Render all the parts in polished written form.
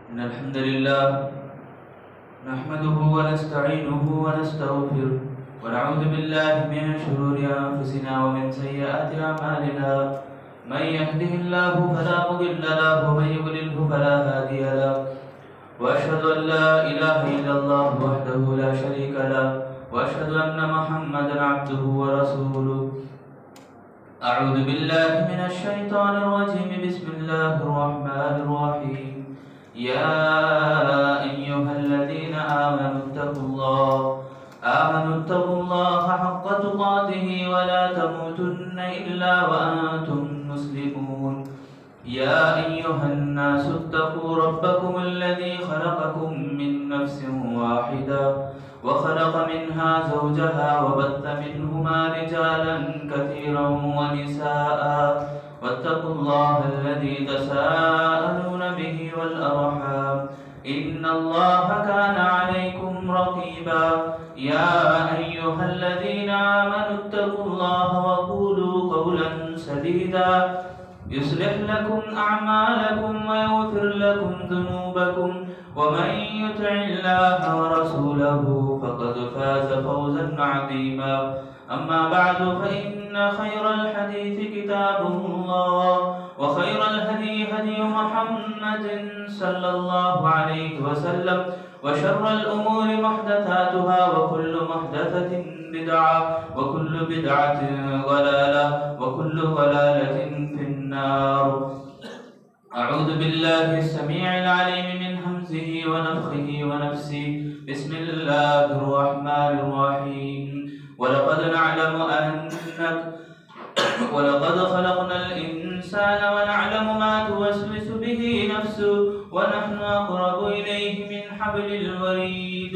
إن الحمد لله نحمده ونستعينه ونستغفره ونعوذ بالله من شرور أنفسنا ومن سيئات أعمالنا من يهده الله فلا مضل له ومن يضلله فلا هادي له وأشهد أن لا إله إلا الله وحده لا شريك له وأشهد أن محمدا عبده ورسوله. أعوذ بالله من الشيطان الرجيم. بسم الله الرحمن الرحيم. يا أيها الذين آمنوا اتقوا الله حق تقاته ولا تموتن إلا وأنتم مسلمون. يا أيها الناس اتقوا ربكم الذي خلقكم من نفس واحدة وخلق منها زوجها وبث منهما رجالا كثيرا ونساء واتقوا الله الذي تساءلون به والأرحام إن الله كان عليكم رقيبا. يا أيها الذين آمنوا اتقوا الله وقولوا قولا سديدا يصلح لكم أعمالكم ويغفر لكم ذنوبكم ومن يطع الله ورسوله فقد فاز فوزا عظيما. أما بعد فإن خير الحديث كتاب الله وخير الهدي هدي محمد صلى الله عليه وسلم وشر الأمور محدثاتها وكل محدثة بدعة وكل بدعة ضلالة وكل ضلالة في النار. أعوذ بالله السميع العليم من همزه ونفخه ونفسه. بسم الله الرحمن الرحيم. ولقد نعلم ولقد خلقنا الإنسان ونعلم ما توسوس به نفسه ونحن أقرب إليه من حبل الوريد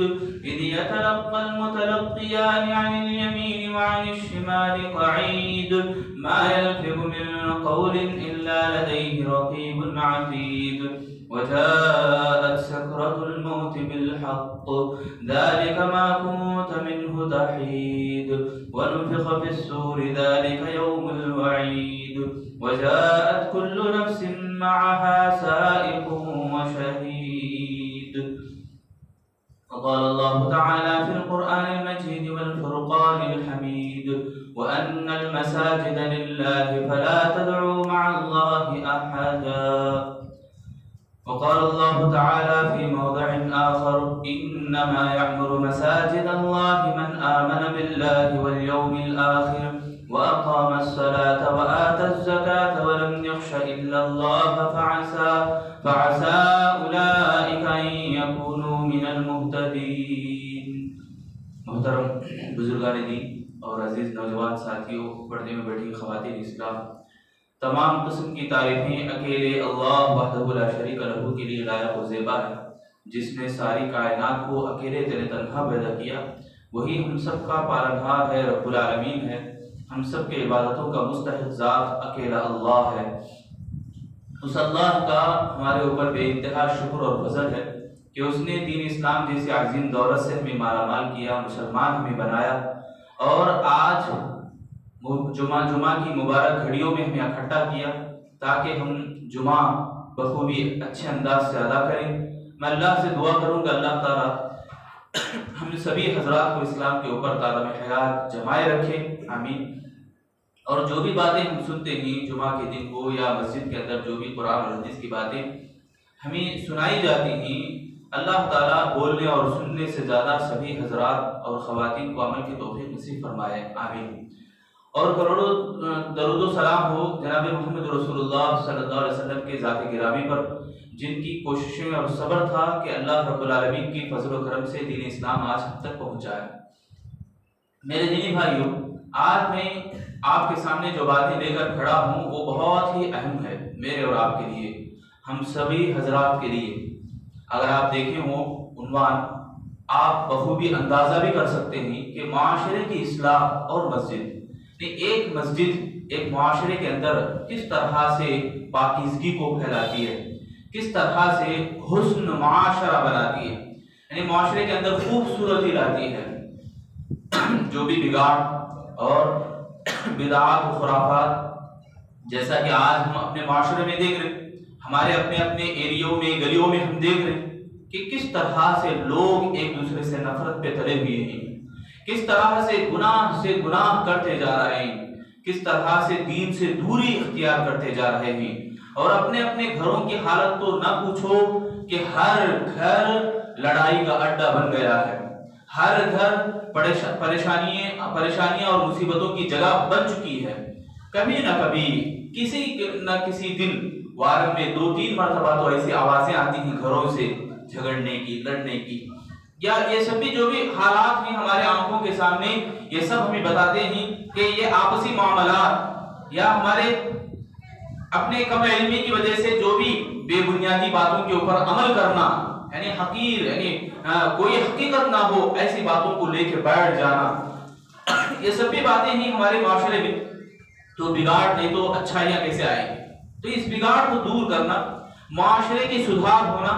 إذ يتلقى المتلقيان عن اليمين وعن الشمال قعيد ما يلفظ من قول إلا لديه رقيب عتيد. وجاءت سكرة الموت بالحق ذلك ما كنت منه تحيد ونفخ في السور ذلك يوم الوعيد وجاءت كل نفس معها سائق وشهيد. وقال الله تعالى في القرآن المجيد والفرقان الحميد وأن المساجد لله فلا تدعوا مع الله أحدا. وقال الله تعالى في موضع آخر إنما يعمر مساجد الله من آمن بالله واليوم الآخر وأقام الصلاة وآتى الزكاة ولم يخش إلا الله فعسى أولئك أن يكونوا من المهتدين. محترم بزرگان دین اور عزیز نوجوان ساتھیوں، پردے میں بیٹھی خواتین اسلام، تمام قسم کی تعریفیں اکیلے اللہ وحدہ لا شریک لہ کے لیے لائق و زیبا ہے، جس نے ساری کائنات کو اکیلے تن تنہا پیدا کیا. وہی ہم سب کا پالنہار ہے، رب العالمین ہے. ہم سب کے عبادتوں کا مستحق ذات اکیلا اللہ ہے. اس اللہ کا ہمارے اوپر بے انتہا شکر اور فضل ہے کہ اس نے دین اسلام جیسی عظیم دولت سے ہمیں مالا مال کیا، مسلمان ہمیں بنایا، اور آج جمعہ کی مبارک گھڑیوں میں ہمیں اکٹھا کیا تاکہ ہم جمعہ بخوبی اچھے انداز سے ادا کریں. میں اللہ سے دعا کروں گا اللہ تعالیٰ ہم سبھی حضرات کو اسلام کے اوپر قدم حیات جمائے رکھے، آمین. اور جو بھی باتیں ہم سنتے ہیں جمعہ کے دن ہو یا مسجد کے اندر جو بھی قرآن اور حدیث کی باتیں ہمیں سنائی جاتی ہیں، اللہ تعالیٰ بولنے اور سننے سے زیادہ سبھی حضرات اور خواتین کو عمل کی توفیق نصیب فرمائے، آمین. اور کروڑوں درود و سلام ہو جناب محمد رسول اللہ صلی اللہ علیہ وسلم کے ذات گرامی پر، جن کی کوششیں اور صبر تھا کہ اللہ رب العالمین کی فضل و کرم سے دین اسلام آج ہم تک پہنچا ہے. میرے دینی بھائیوں، آج میں آپ کے سامنے جو باتیں لے کر کھڑا ہوں وہ بہت ہی اہم ہے میرے اور آپ کے لیے، ہم سبھی حضرات کے لیے. اگر آپ دیکھیں ہو عنوان، آپ بخوبی اندازہ بھی کر سکتے ہیں کہ معاشرے کی اصلاح اور مسجد، ایک مسجد ایک معاشرے کے اندر کس طرح سے پاکیزگی کو پھیلاتی ہے، کس طرح سے حسن معاشرہ بناتی ہے، یعنی معاشرے کے اندر خوبصورتی لاتی ہے. جو بھی بگاڑ اور بدعات و خرافات جیسا کہ آج ہم اپنے معاشرے میں دیکھ رہے ہیں، ہمارے اپنے اپنے ایریوں میں، گلیوں میں ہم دیکھ رہے ہیں کہ کس طرح سے لوگ ایک دوسرے سے نفرت پہ تلے ہوئے ہیں، کس طرح سے گناہ کرتے جا رہے ہیں، کس طرح سے دین سے دوری اختیار کرتے جا رہے ہیں۔ اور اپنے اپنے گھروں کی حالت تو نہ پوچھو کہ ہر گھر لڑائی کا اڈا بن گیا ہے، ہر گھر پریشانیاں اور مصیبتوں کی جگہ بن چکی ہے۔ کبھی نہ کبھی کسی نہ کسی دن وار میں 2-3 مرتبہ تو ایسی آوازیں آتی ہیں گھروں سے جھگڑنے کی، لڑنے کی، یا یہ سب بھی جو بھی حالات ہیں ہمارے آنکھوں کے سامنے، یہ سب ہمیں بتاتے ہیں کہ یہ آپسی معاملات یا ہمارے اپنے کم علمی کی وجہ سے جو بھی بے بنیادی باتوں کے اوپر عمل کرنا، یعنی حقیر، یعنی کوئی حقیقت نہ ہو ایسی باتوں کو لے کے بیٹھ جانا، یہ سب بھی باتیں ہیں ہمارے معاشرے میں۔ تو بگاڑ نہیں تو اچھائیاں کیسے آئیں گی؟ تو اس بگاڑ کو دور کرنا، معاشرے کی سدھار ہونا،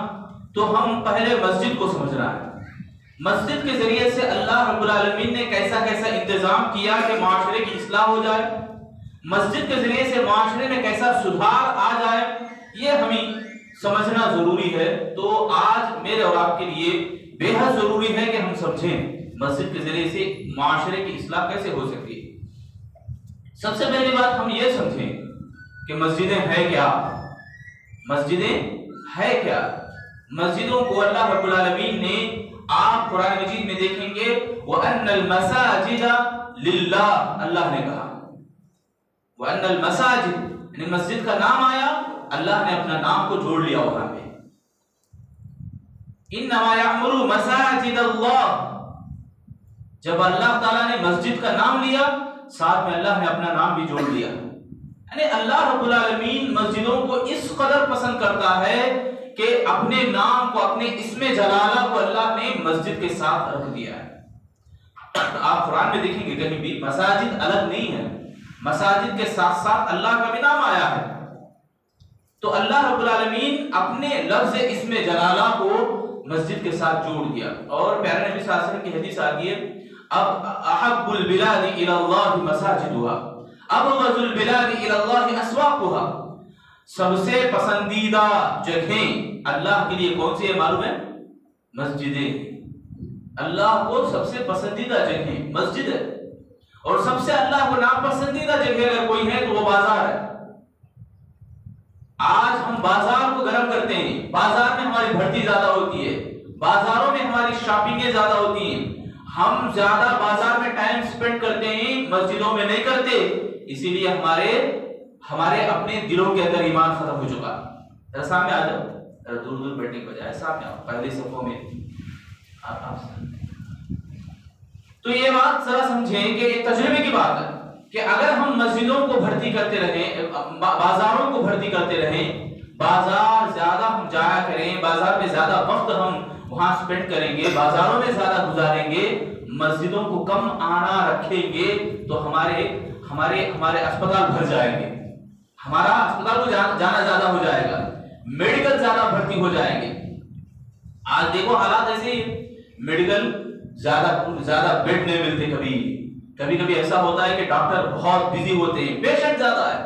تو ہم پہلے مسجد کو سمجھنا ہے۔ مسجد کے ذریعے سے اللہ رب العالمین نے کیسا کیسا انتظام کیا کہ معاشرے کی اصلاح ہو جائے، مسجد کے ذریعے سے معاشرے میں کیسا سدھار آ جائے، یہ ہمیں سمجھنا ضروری ہے۔ تو آج میرے اور آپ کے لیے بے حد ضروری ہے کہ ہم سمجھیں مسجد کے ذریعے سے معاشرے کی اصلاح کیسے ہو سکتی ہے۔ سب سے پہلی بات ہم یہ سمجھیں کہ مسجدیں ہیں کیا؟ مسجدیں ہیں کیا؟ مسجدوں کو اللہ رب العالمین نے، آپ قرآن مجید میں دیکھیں گے وَأَنَّ الْمَسَاجِدَ لِلَّهِ، اللہ نے کہا وَأَنَّ الْمَسَاجِدَ، یعنی مسجد کا نام آیا، اللہ نے اپنا نام کو جوڑ لیا وہاں پہ۔ إِنَّمَا يَعْمُرُ مَسَاجِدَ اللَّهِ، جب اللہ تعالیٰ نے مسجد کا نام لیا، ساتھ میں اللہ نے اپنا نام بھی جوڑ لیا، یعنی اللہ رب العالمین مسجدوں کو اس قدر پسند کرتا ہے کہ اپنے نام کو، اپنے اسم جلالہ کو اللہ نے مسجد کے ساتھ رکھ دیا ہے۔ آپ قرآن میں دیکھیں گے کہیں بھی مساجد الگ نہیں ہے، مساجد کے ساتھ ساتھ اللہ کا بھی نام آیا ہے۔ تو اللہ رب العالمین اپنے لفظ اسم جلالہ کو مسجد کے ساتھ جوڑ دیا۔ اور پیارے نبی صلی اللہ علیہ وسلم کی حدیث آتی ہے اب احب البلاد الى اللہ مساجدها ابغض البلاد الى اللہ اسواقها، سب سے پسندیدہ جگہیں اللہ کے لیے کون سی ہے معلوم ہے؟ مسجدیں۔ اللہ کو سب سے پسندیدہ جگہیں مسجد ہے، اور سب سے اللہ کو ناپسندیدہ جگہ اگر کوئی ہے تو وہ بازار ہے۔ آج ہم بازار کو گرم کرتے ہیں، بازار میں ہماری بھرتی زیادہ ہوتی ہے، بازاروں میں ہماری شاپنگیں زیادہ ہوتی ہیں، ہم زیادہ بازار میں ٹائم سپینڈ کرتے ہیں، مسجدوں میں نہیں کرتے، اسی لیے ہمارے اپنے دلوں کے اندر ایمان ختم ہو چکا۔ ذرا سامنے آ جاؤ، ذرا دور دور بیٹھنے کے بجائے سامنے آؤ، پہلی صفوں میں تو یہ بات ذرا سمجھیں کہ ایک تجربے کی بات ہے کہ اگر ہم مسجدوں کو بھرتی کرتے رہیں، بازاروں کو بھرتی کرتے رہیں، بازار زیادہ ہم جایا کریں، بازار میں زیادہ وقت ہم وہاں سپینڈ کریں گے، بازاروں میں زیادہ گزاریں گے، مسجدوں کو کم آنا رکھیں گے، تو ہمارے اسپتال بھر جائیں گے، ہمارا اسپتال کو جانا زیادہ ہو جائے گا، میڈیکل زیادہ بھرتی ہو جائیں گے۔ آج دیکھو حالات ایسے ہی، میڈیکل زیادہ بیڈ نہیں ملتے، کبھی ایسا ہوتا ہے کہ ڈاکٹر بہت بزی ہوتے ہیں، پیشنٹ زیادہ ہے۔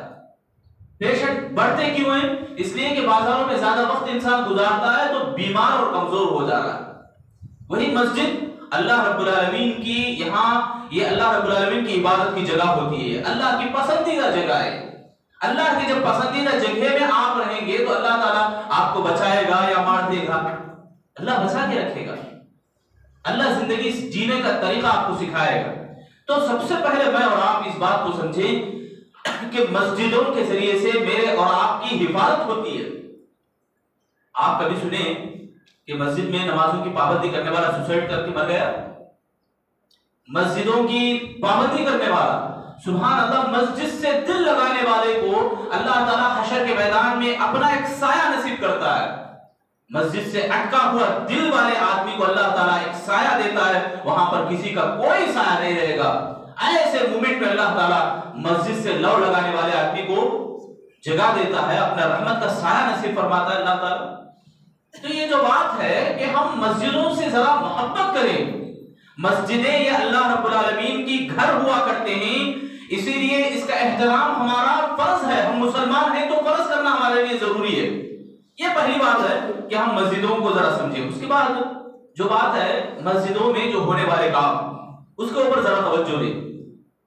پیشنٹ بڑھتے کیوں ہیں؟ اس لیے کہ بازاروں میں زیادہ وقت انسان گزارتا ہے تو بیمار اور کمزور ہو جا رہا ہے۔ وہی مسجد اللہ رب العالمین کی، یہاں یہ اللہ رب العالمین کی عبادت کی جگہ ہوتی ہے، اللہ کی پسندیدہ جگہ ہے۔ اللہ کی جب پسندیدہ جگہ میں آپ رہیں گے تو اللہ تعالیٰ آپ کو بچائے گا یا مار دے گا؟ اللہ بچا کے رکھے گا، اللہ زندگی جینے کا طریقہ آپ کو سکھائے گا۔ تو سب سے پہلے میں اور آپ اس بات کو سمجھیں کہ مسجدوں کے ذریعے سے میرے اور آپ کی حفاظت ہوتی ہے۔ آپ کبھی سنیں کہ مسجد میں نمازوں کی پابندی کرنے والا سوسائڈ کر کے مر گیا؟ مسجدوں کی پابندی کرنے والا، سبحان اللہ، مسجد سے دل لگانے والے کو اللہ تعالیٰ حشر کے میدان میں اپنا ایک سایہ نصیب کرتا ہے۔ مسجد سے اٹکا ہوا دل والے آدمی کو اللہ تعالیٰ ایک سایہ دیتا ہے، وہاں پر کسی کا کوئی سایہ نہیں رہے گا۔ ایسے مومنٹ میں اللہ تعالیٰ مسجد سے لو لگانے والے آدمی کو جگہ دیتا ہے، اپنا رحمت کا سایہ نصیب فرماتا ہے اللہ تعالیٰ۔ تو یہ جو بات ہے کہ ہم مسجدوں سے ذرا محبت کریں، مسجدیں یہ اللہ رب العالمین کی گھر ہوا کرتے ہیں، اسی لیے اس کا احترام ہمارا فرض ہے، ہم مسلمان ہیں تو فرض کرنا ہمارے لیے ضروری ہے۔ یہ پہلی بات ہے کہ ہم مسجدوں کو ذرا سمجھیں. اس کے بعد جو بات ہے مسجدوں میں جو ہونے والے کام اس کے اوپر ذرا توجہ دیں.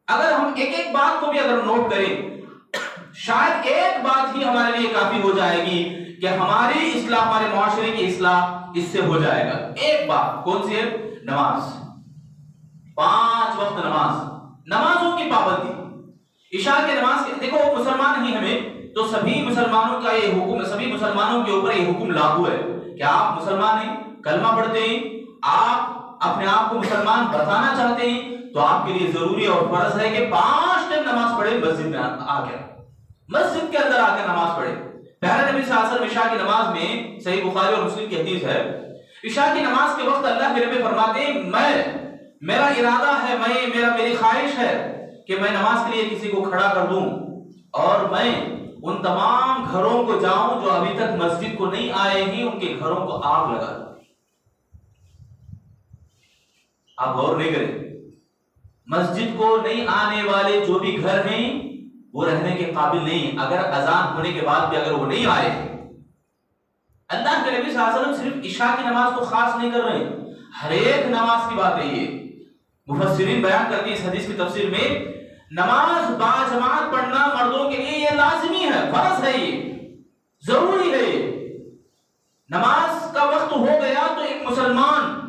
اگر ہم ایک ایک بات کو بھی اگر نوٹ کریں شاید ایک بات ہی ہمارے لیے کافی ہو جائے گی کہ ہماری اصلاح, ہمارے معاشرے کی اصلاح اس سے ہو جائے گا. ایک بات کون سی ہے؟ نماز. 5 وقت نماز, نمازوں کی پابندی. عشاء کی نماز کے دیکھو مسلمان ہی ہمیں تو سبھی مسلمانوں کا یہ حکم, سبھی مسلمانوں کے اوپر یہ حکم لاگو ہے کہ آپ مسلمان ہیں, کلمہ پڑھتے ہیں, آپ اپنے آپ کو مسلمان بتانا چاہتے ہیں تو آپ کے لیے ضروری اور فرض ہے کہ 5 ٹائم نماز پڑھے مسجد میں آ کر, مسجد کے اندر آ کر نماز پڑھے. پیارے نبی صلی اللہ علیہ وسلم عشاء کی نماز میں, صحیح بخاری اور مسلم کی حدیث ہے, عشاء کی نماز کے وقت اللہ کے نبی فرماتے ہیں میرا ارادہ ہے, میری خواہش ہے کہ میں نماز کے لیے کسی کو کھڑا کر دوں اور میں ان تمام گھروں کو جاؤں جو ابھی تک مسجد کو نہیں آئے ہیں, ان کے گھروں کو آگ لگا دوں. آپ غور نہیں کریں, مسجد کو نہیں آنے والے جو بھی گھر ہیں وہ رہنے کے قابل نہیں, اگر اذان ہونے کے بعد بھی اگر وہ نہیں آئے. اللہ کے نبی صلی اللہ علیہ وسلم صرف عشاء کی نماز کو خاص نہیں کر رہے, ہر ایک نماز کی بات ہے. یہ مفسرین بیان کرتے ہیں اس حدیث کی تفسیر میں, نماز باجماعت پڑھنا مردوں کے لیے یہ لازمی ہے, فرض ہے, یہ ضروری ہے. نماز کا وقت ہو گیا تو ایک مسلمان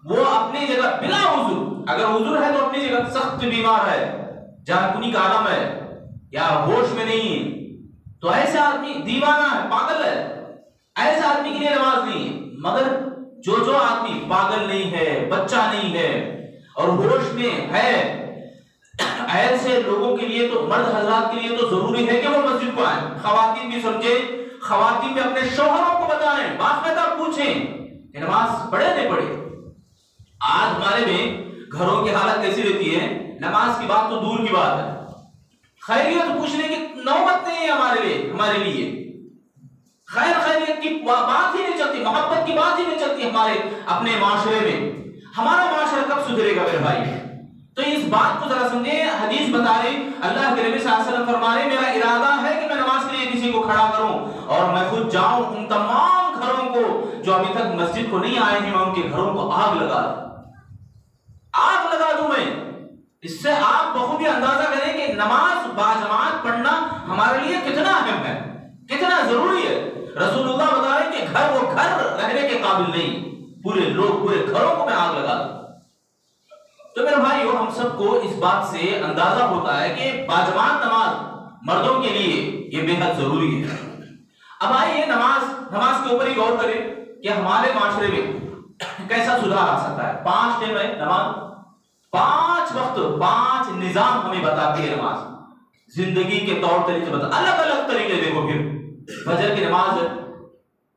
وہ اپنی جگہ بلا عذر, اگر عذر ہے تو اپنی جگہ سخت بیمار ہے, جان کنی کا عالم ہے یا ہوش میں نہیں ہے, تو ایسے آدمی دیوانہ ہے, پاگل ہے, ایسے آدمی کے لیے نماز نہیں ہے. مگر جو آدمی پاگل نہیں ہے, بچہ نہیں ہے اور ہوش میں ہے, ایسے لوگوں کے لیے تو, مرد حضرات کے لیے تو ضروری ہے کہ وہ مسجد کو آئیں. خواتین بھی سمجھیں, خواتین بھی اپنے شوہروں کو بتائیں, باقاعدہ پوچھیں کہ نماز پڑھے نہیں پڑھے. آج ہمارے میں گھروں کی حالت کیسی رہتی ہے, نماز کی بات تو دور کی بات ہے, خیریت پوچھنے کی نوبت نہیں ہے ہمارے لیے. خیریت کی بات ہی نہیں چلتی, محبت کی بات ہی نہیں چلتی ہمارے اپنے معاشرے میں. ہمارا معاشرہ کب سدھرے گا میرے بھائی؟ تو اس بات کو ذرا سمجھیں. حدیث بتا رہی, اللہ کے نبی صلی اللہ علیہ وسلم فرما رہے میرا ارادہ ہے کہ میں نماز کے لیے کسی کو کھڑا کروں اور میں خود جاؤں ان تمام گھروں کو جو ابھی تک مسجد کو نہیں آئے ہیں, میں ان کے گھروں کو آگ لگا دوں میں. اس سے آپ بخوبی اندازہ کریں کہ نماز باجماعت پڑھنا ہمارے لیے کتنا اہم ہے, کتنا ضروری ہے. رسول اللہ بتا رہے کہ گھر وہ گھر رہنے کے قابل نہیں, پورے گھروں کو میں آگ لگا دوں. تو میرے بھائیو, ہم سب کو اس بات سے اندازہ ہوتا ہے کہ باجماعت نماز مردوں کے لیے یہ بے حد ضروری ہے. اب آئیے نماز کے اوپر ہی غور کریں کہ ہمارے معاشرے میں کیسا سدھار آ سکتا ہے. 5 ٹائم ہے نماز, 5 وقت, 5 نظام ہمیں بتاتی ہے نماز, زندگی کے طور طریقے بتا, الگ الگ طریقے. دیکھو پھر فجر کی نماز ہے,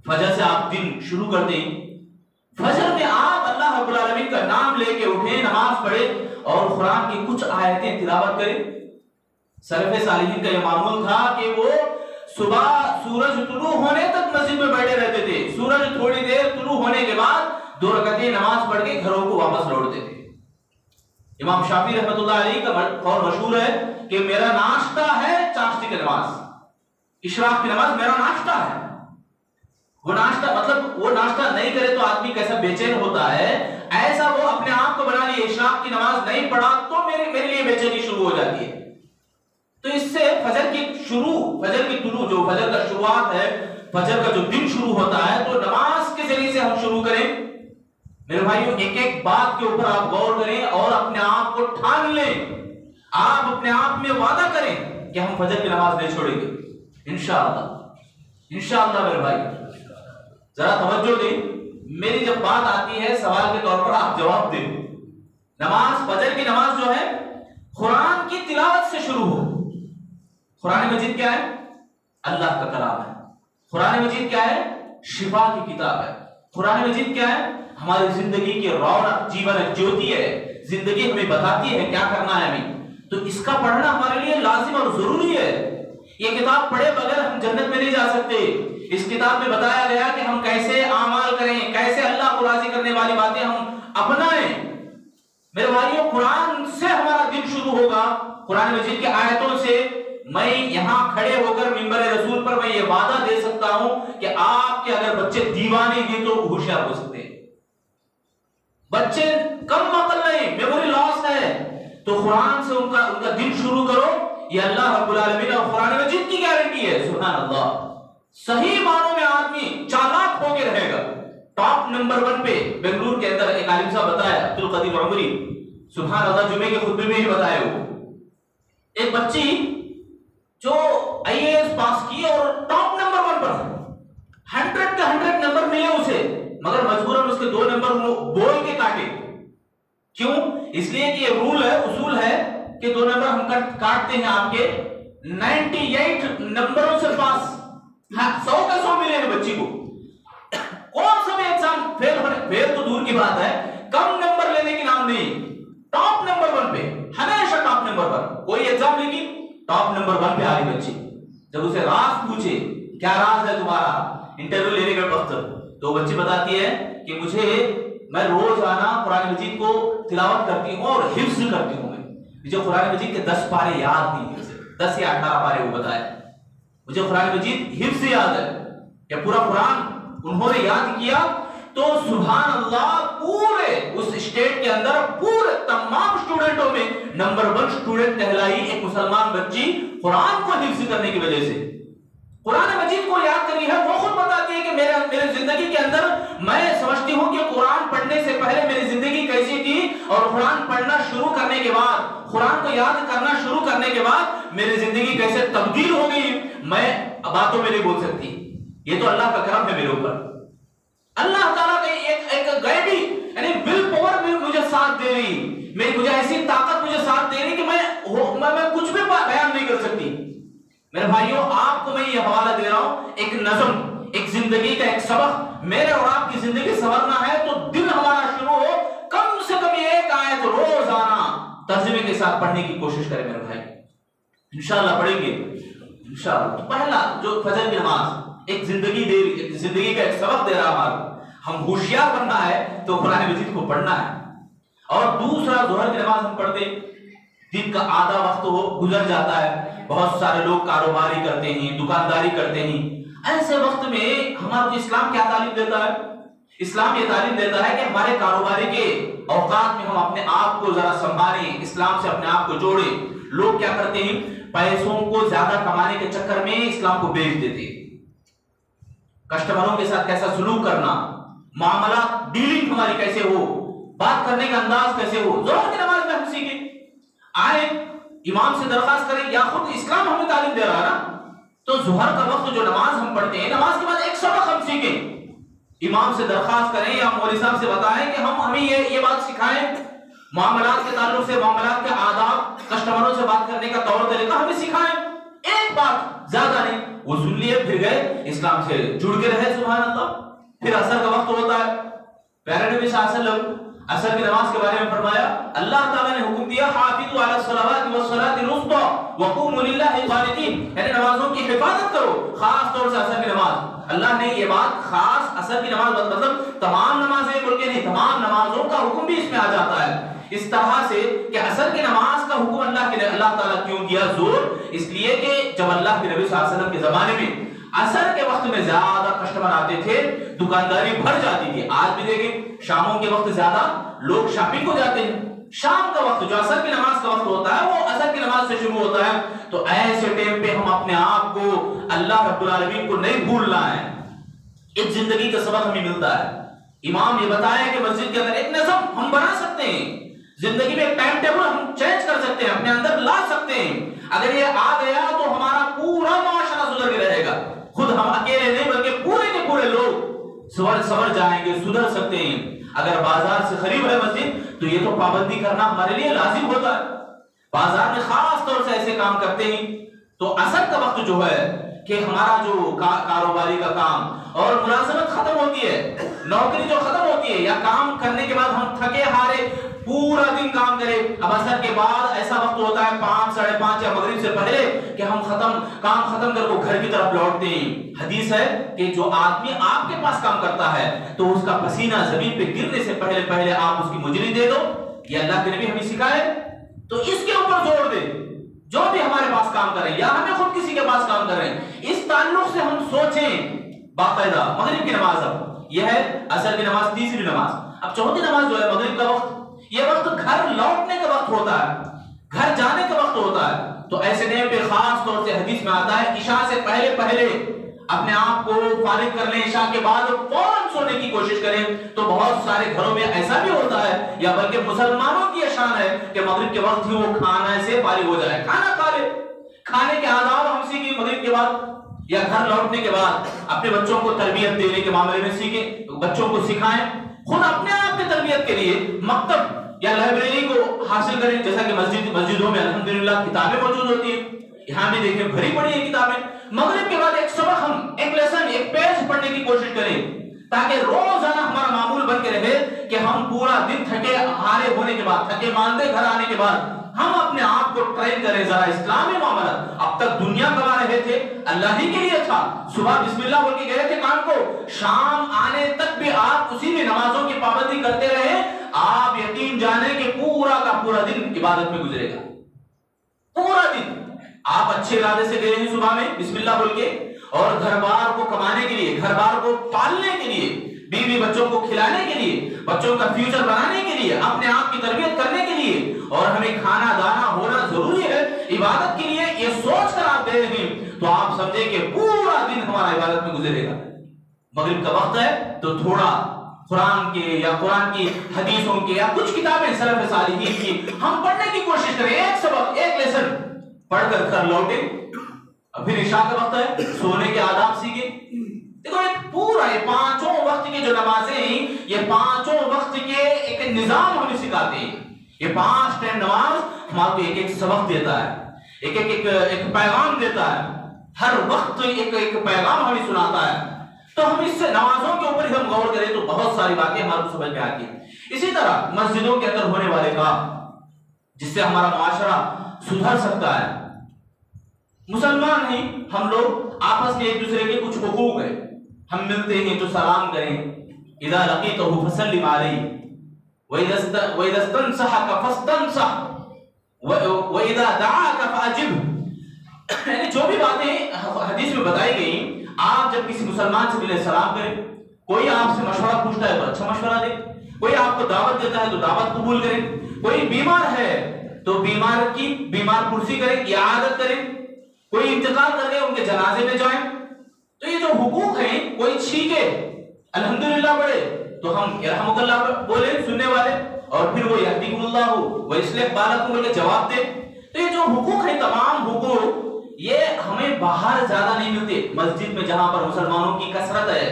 فجر سے آپ دن شروع کرتے ہیں, فجر میں آپ اللہ رب العالمین کا نام لے کے اٹھیں, نماز پڑھیں اور قرآن کی کچھ آیتیں تلاوت کریں. سلف صالحین کا یہ معمول تھا کہ وہ صبح سورج طلوع ہونے تک مسجد میں بیٹھے رہتے تھے, سورج تھوڑی دیر طلوع ہونے کے بعد 2 رکعتیں نماز پڑھ کے گھروں کو واپس لوٹتے تھے. امام شافعی رحمۃ اللہ علیہ کا قول مشہور ہے کہ میرا ناشتہ ہے چاشتی کی نماز, اشراق کی نماز میرا ناشتہ ہے. وہ ناشتہ مطلب وہ ناشتہ نہیں کرے تو آدمی کیسا بے چین ہوتا ہے, ایسا وہ اپنے آپ کو بنا لیے. اشراق کی نماز نہیں پڑھا تو میرے لیے بے چینی شروع ہو جاتی ہے. تو اس سے فجر کی طلوع, جو فجر کا شروعات ہے, فجر کا جو دن شروع ہوتا ہے, تو نماز کے ذریعے سے ہم شروع کریں. میرے بھائیو, ایک ایک بات کے اوپر آپ غور کریں اور اپنے آپ کو ٹھان لیں. آپ اپنے آپ میں وعدہ کریں کہ ہم فجر کی نماز نہیں چھوڑیں گے انشاءاللہ. میرے بھائی ذرا توجہ دیں, میری جب بات آتی ہے سوال کے طور پر آپ جواب دیں. نماز, فجر کی نماز جو ہے قرآن کی تلاوت سے شروع ہو. قرآن مجید کیا ہے؟ اللہ کا کلام ہے. قرآن مجید کیا ہے؟ شفا کی کتاب ہے. قرآن مجید کیا ہے؟ ہماری زندگی کی رونق, جیون جیوتی ہے. زندگی ہمیں بتاتی ہے کیا کرنا ہے ہمیں. تو اس کا پڑھنا ہمارے لیے لازم اور ضروری ہے. یہ کتاب پڑھے بغیر ہم جنت میں نہیں جا سکتے. اس کتاب میں بتایا گیا کہ ہم کیسے اعمال کریں, کیسے اللہ کو راضی کرنے والی باتیں ہم اپنائیں. میرے بھائیوں, قرآن سے ہمارا دن شروع ہوگا, قرآن مجید کی آیتوں سے میں یہاں کھڑے ہو کر منبر رسول پر میں یہ وعدہ دے سکتا ہوں کہ آپ کے اگر بچے دیوانے ہیں تو ہوشیار ہو سکتے ہیں. بچے کم عقل نہیں، میموری لاس ہے، تو قرآن سے ان کا دن شروع کرو. یہ اللہ رب العالمین اور قرآن مجید کی گارنٹی ہے. سبحان اللہ. صحیح معنوں میں آدمی چالاک ہو کے رہے گا. ٹاپ نمبر 1 پہ بنگلور کے اندر ایک عالم صاحب بتایا، عبد القدیر عمری، سبحان اللہ، جمعے کے خطبے میں ہی بتایا. وہ ایک بچی جو IAS پاس کی اور ٹاپ نمبر 1 پر 100 کا 100 نمبر ملے اسے، مگر مجبوراً اس کے 2 نمبر بول کے کاٹے. کیوں؟ اس لیے کہ یہ رول ہے، اصول ہے کہ 2 نمبر ہم کاٹتے ہیں آپ کے 98 نمبروں سے پاس. 100 کا 100 ملے ہیں بچی کو. کون سا بھی ایگزام فیل تو دور کی بات ہے، کم نمبر لینے کی نام نہیں. ٹاپ نمبر 1 پہ، ہمیشہ ٹاپ نمبر پر. کوئی ایگزام لے ٹاپ نمبر 1 پہ آ رہی بچی. جب اسے راز پوچھے کیا راز ہے تمہارا انٹرویو لینے کے وقت، تو بچی بتاتی ہے کہ میں روزانہ قرآن مجید کو تلاوت کرتی ہوں اور حفظ کرتی ہوں. مجھے قرآن مجید کے 10 پارے یاد نہیں ہیں، 10 یا 18 پارے وہ بتائے. مجھے قرآن مجید حفظ یاد ہے کہ پورا قرآن انہوں نے یاد کیا. تو سبحان اللہ، پورے اس اسٹیٹ کے اندر پورے تمام اسٹوڈنٹوں میں نمبر 1 اسٹوڈنٹ کہلائی ایک مسلمان بچی، قرآن کو حفظ کرنے کی وجہ سے. قرآن مجید کو یاد کرنی ہے. وہ خود بتاتی ہے کہ میرے زندگی کے اندر میں سمجھتی ہوں کہ قرآن پڑھنے سے پہلے میری زندگی کیسی تھی، اور قرآن پڑھنا شروع کرنے کے بعد، قرآن کو یاد کرنا شروع کرنے کے بعد میری زندگی کیسے تبدیل ہو گئی میں باتوں میں نہیں بول سکتی. یہ تو اللہ کا کرم ہے میرے اوپر. اللہ تعالیٰ کا ایک غیبی یعنی ول پاور مجھے ساتھ دے رہی، مجھے ایسی طاقت مجھے ساتھ دے رہی کہ میں کچھ بھی بیان نہیں کر سکتی. میرے بھائیوں، آپ کو میں یہ حوالہ دے رہا ہوں، ایک نظم، ایک زندگی کا ایک سبق. میرے اور آپ کی زندگی سنورنا ہے تو دن ہمارا شروع ہو، کم سے کم ایک آیت روزانہ ترجمے کے ساتھ پڑھنے کی کوشش کریں میرے بھائی. انشاءاللہ پڑھیں گے انشاءاللہ. تو پہلا جو فجر کی نماز ایک زندگی کا ایک سبق دے رہا ہے. ہم ہوشیار بننا ہے تو قرآن مجید کو پڑھنا ہے. اور دوسرا، ظہر کی نماز ہم پڑھتے، دن کا آدھا وقت گزر جاتا ہے. بہت سارے لوگ کاروباری کرتے ہیں، دکانداری کرتے ہیں. ایسے وقت میں ہمارا اسلام کیا تعلیم دیتا ہے؟ اسلام یہ تعلیم دیتا ہے کہ ہمارے کاروباری کے اوقات میں ہم اپنے آپ کو ذرا سنبھالیں، اسلام سے اپنے آپ کو جوڑیں. لوگ کیا کرتے ہیں؟ پیسوں کو زیادہ کمانے کے چکر میں اسلام کو بیچ دیتے. کسٹمروں کے ساتھ کیسا سلوک کرنا، معاملات، ڈیلنگ ہماری کیسے ہو، بات کرنے کا انداز کیسے ہو، ظہر کی نماز میں ہم سیکھیں. آئے امام سے درخواست کریں، یا خود اسلام ہمیں تعلیم دے رہا ہے نا. تو ظہر کا وقت جو نماز ہم پڑھتے ہیں، نماز کے بعد ایک سبق ہم سیکھیں. امام سے درخواست کریں یا مولوی صاحب سے بتائیں کہ ہمیں یہ بات سکھائیں. معاملات کے تعلق سے، معاملات کے آداب، کسٹمروں سے بات کرنے کا طور طریقہ ہمیں سکھائیں. ایک بات، زیادہ نہیں. وہ سن لیے، پھر گئے، اسلام سے جڑ کے رہے. سبحان اللہ. پھر عصر کا وقت ہوتا ہے. پیارے نبی صلی اللہ علیہ وسلم عصر کی نماز کے بارے میں فرمایا، اللہ تعالیٰ نے حکم دیا، حافظوا علی الصلوات والصلاۃ الوسطی وقوموا للہ قانتین، یعنی نمازوں کی حفاظت کرو، خاص طور سے عصر کی نماز. اللہ نے یہ بات خاص عصر کی نماز مطلب تمام نمازیں بول کے نہیں، تمام نمازوں کا حکم بھی اس میں آ جاتا ہے. اس طرح سے کہ عصر کی نماز کا حکم اللہ تعالیٰ کیوں دیا زور؟ اس لیے کہ جب اللہ کے نبی صلی اللہ علیہ وسلم کے زمانے میں عصر کے وقت میں زیادہ کسٹمر آتے تھے، دکانداری بھر جاتی تھی. آج بھی دیکھیں شاموں کے وقت زیادہ لوگ شاپنگ کو جاتے ہیں. شام کا وقت جو عصر کی نماز کا وقت ہوتا ہے وہ عصر کی نماز سے شروع ہوتا ہے. تو ایسے ٹائم پہ ہم اپنے آپ کو اللہ رب العالمین کو نہیں بھولنا ہے. ایک زندگی کا سبق ہمیں ملتا ہے. امام یہ بتایا کہ مسجد کے اندر ایک نظم ہم بنا سکتے ہیں، زندگی میں ایک ٹائم ٹیبل ہم چینج کر سکتے ہیں، اپنے اندر لا سکتے ہیں. اگر یہ آ گیا تو ہمارا پورا معاشرہ سدھر کے رہے گا. خود ہم اکیلے نہیں بلکہ پورے کے پورے لوگ سور جائیں گے، سدھر سکتے ہیں. اگر بازار سے قریب ہے مسجد تو یہ تو پابندی کرنا ہمارے لیے لازم ہوتا ہے. بازار میں خاص طور سے ایسے کام کرتے ہیں. تو عصر کا وقت جو ہے کہ ہمارا جو کاروباری کا کام اور ملازمت ختم ہوتی ہے، نوکری جو ختم ہوتی ہے، یا کام کرنے کے بعد ہم تھکے ہارے پورا دن کام کرے، اب عصر کے بعد ایسا وقت ہوتا ہے 5 ساڑھے 5 یا مغرب سے پہلے کہ ہم کام ختم کر کے گھر کی طرف لوٹتے ہیں. حدیث ہے کہ جو آدمی آپ کے پاس کام کرتا ہے تو اس کا پسینہ زمین پہ گرنے سے پہلے آپ اس کی مجری دے دو. یہ اللہ کے نبی ہمیں سکھائے. تو اس کے اوپر زور دے. جو بھی ہمارے پاس کام کر رہے ہیں یا ہمیں خود کسی کے پاس کام کر رہے ہیں، اس تعلق سے ہم سوچیں باقاعدہ مغرب کی نماز، اب یہ ہے عصر کی نماز، تیسری نماز، اب چوتھی نماز جو ہے مغرب کا وقت، یہ وقت گھر لوٹنے کا وقت ہوتا ہے، گھر جانے کا وقت ہوتا ہے. تو ایسے ٹائم پہ خاص طور سے حدیث میں آتا ہے عشاء سے پہلے اپنے آپ کو فارغ کر لیں، عشاء کے بعد فوراً سونے کی کوشش کریں. تو بہت سارے گھروں میں ایسا بھی ہوتا ہے، یا بلکہ مسلمانوں کی شان ہے کہ مغرب کے وقت ہی وہ کھانا سے فارغ ہو جائے، کھانا کھا لے. کھانے کے آداب ہم سیکھیں مغرب کے بعد یا گھر لوٹنے کے بعد. اپنے بچوں کو تربیت دینے کے معاملے میں سیکھیں، بچوں کو سکھائیں. خود اپنے آپ کی تربیت کے لیے مکتب یا لائبریری کو حاصل کریں، جیسا کہ مسجدوں میں الحمدللہ کتابیں موجود ہوتی ہیں. یہاں بھی دیکھیں بھری پڑی ہیں کتابیں. مغرب کے بعد ایک سبق، ہم ایک لیسن، ایک پیج پڑھنے کی کوشش کریں، تاکہ روزانہ ہمارا معمول بن کے رہے کہ ہم پورا دن تھکے ہارے ہونے کے بعد، تھکے ماندے گھر آنے کے بعد ہم اپنے آپ کو ٹرین کریں ذرا اسلامی معاملات. اب تک دنیا کما رہے تھے، اللہ ہی کے لیے تھا، صبح بسم اللہ بول کے گئے تھے کام کو، شام آنے تک بھی آپ اسی میں نمازوں کی پابندی کرتے رہے، آپ یقین جانیں کہ پورا کا پورا دن عبادت میں گزرے گا. پورا دن آپ اچھے ارادے سے گئے ہیں صبح میں بسم اللہ بول کے، اور گھر بار کو کمانے کے لیے، گھر بار کو پالنے کے لیے، بیوی بچوں کو کھلانے کے لیے، بچوں کا فیوچر بنانے کے لیے، اپنے آپ کی تربیت کرنے کے لیے، اور ہمیں کھانا دانا ہونا ضروری ہے عبادت کے لیے، یہ سوچ کر آپ گئے ہیں تو آپ سمجھیں کہ پورا دن ہمارا عبادت میں گزرے گا. مغرب کا وقت ہے تو تھوڑا قرآن کے یا قرآن کی حدیثوں کے یا کچھ کتابیں سلف صالحین کی ہم پڑھنے کی کوشش کریں. ایک سبق، ایک لیسن پڑھ کر گھر لوٹیں. پھر عشاء کا وقت ہے، سونے کے آداب سیکھیں. دیکھو ایک پورا یہ پانچوں وقت کی جو نمازیں ہیں، یہ پانچوں وقت کے ایک نظام ہمیں سکھاتے ہیں. یہ 5 ٹائم نماز ہمارے کو ایک سبق دیتا ہے، ایک پیغام دیتا ہے. ہر وقت ایک پیغام ہمیں سناتا ہے. تو ہم اس سے نمازوں کے اوپر ہم غور کریں تو بہت ساری باتیں ہمارے کو سمجھ میں آتی ہیں. اسی طرح مسجدوں کے اندر ہونے والے کام جس سے ہمارا معاشرہ سدھر سکتا ہے. مسلمان ہیں ہم لوگ، آپس میں ایک دوسرے کے کچھ حقوق ہیں. ہم ملتے ہیں تو سلام کریں، اذا لقیتہ فسلم علیہ، وَإِذَا اسْتَنْصَحَكَ فَاسْتَنْصَحْ وَإِذَا دَعَاكَ فَأَجِبْهُ. یعنی جو بھی باتیں حدیث میں بتائی گئی، آپ جب کسی مسلمان سے ملے سلام کریں. کوئی آپ سے مشورہ پوچھتا ہے تو اچھا مشورہ دیں، کوئی آپ کو دعوت دیتا ہے تو دعوت قبول کریں. کوئی بیمار ہے تو بیمار پرسی کریں، عیادت کریں. کوئی انتقال کر گئے ان کے جنازے میں جائیں. تو یہ جو حقوق ہیں، کوئی چھینکے الحمدللہ پڑھے تو ہم یرحمک اللہ بولے سننے والے، اور پھر وہ یہدیکم اللہ ویصلح بالکم بول کے جواب دے. تو یہ جو حقوق ہیں، تمام حقوق یہ ہمیں باہر زیادہ نہیں ملتے. مسجد میں جہاں پر مسلمانوں کی کثرت ہے،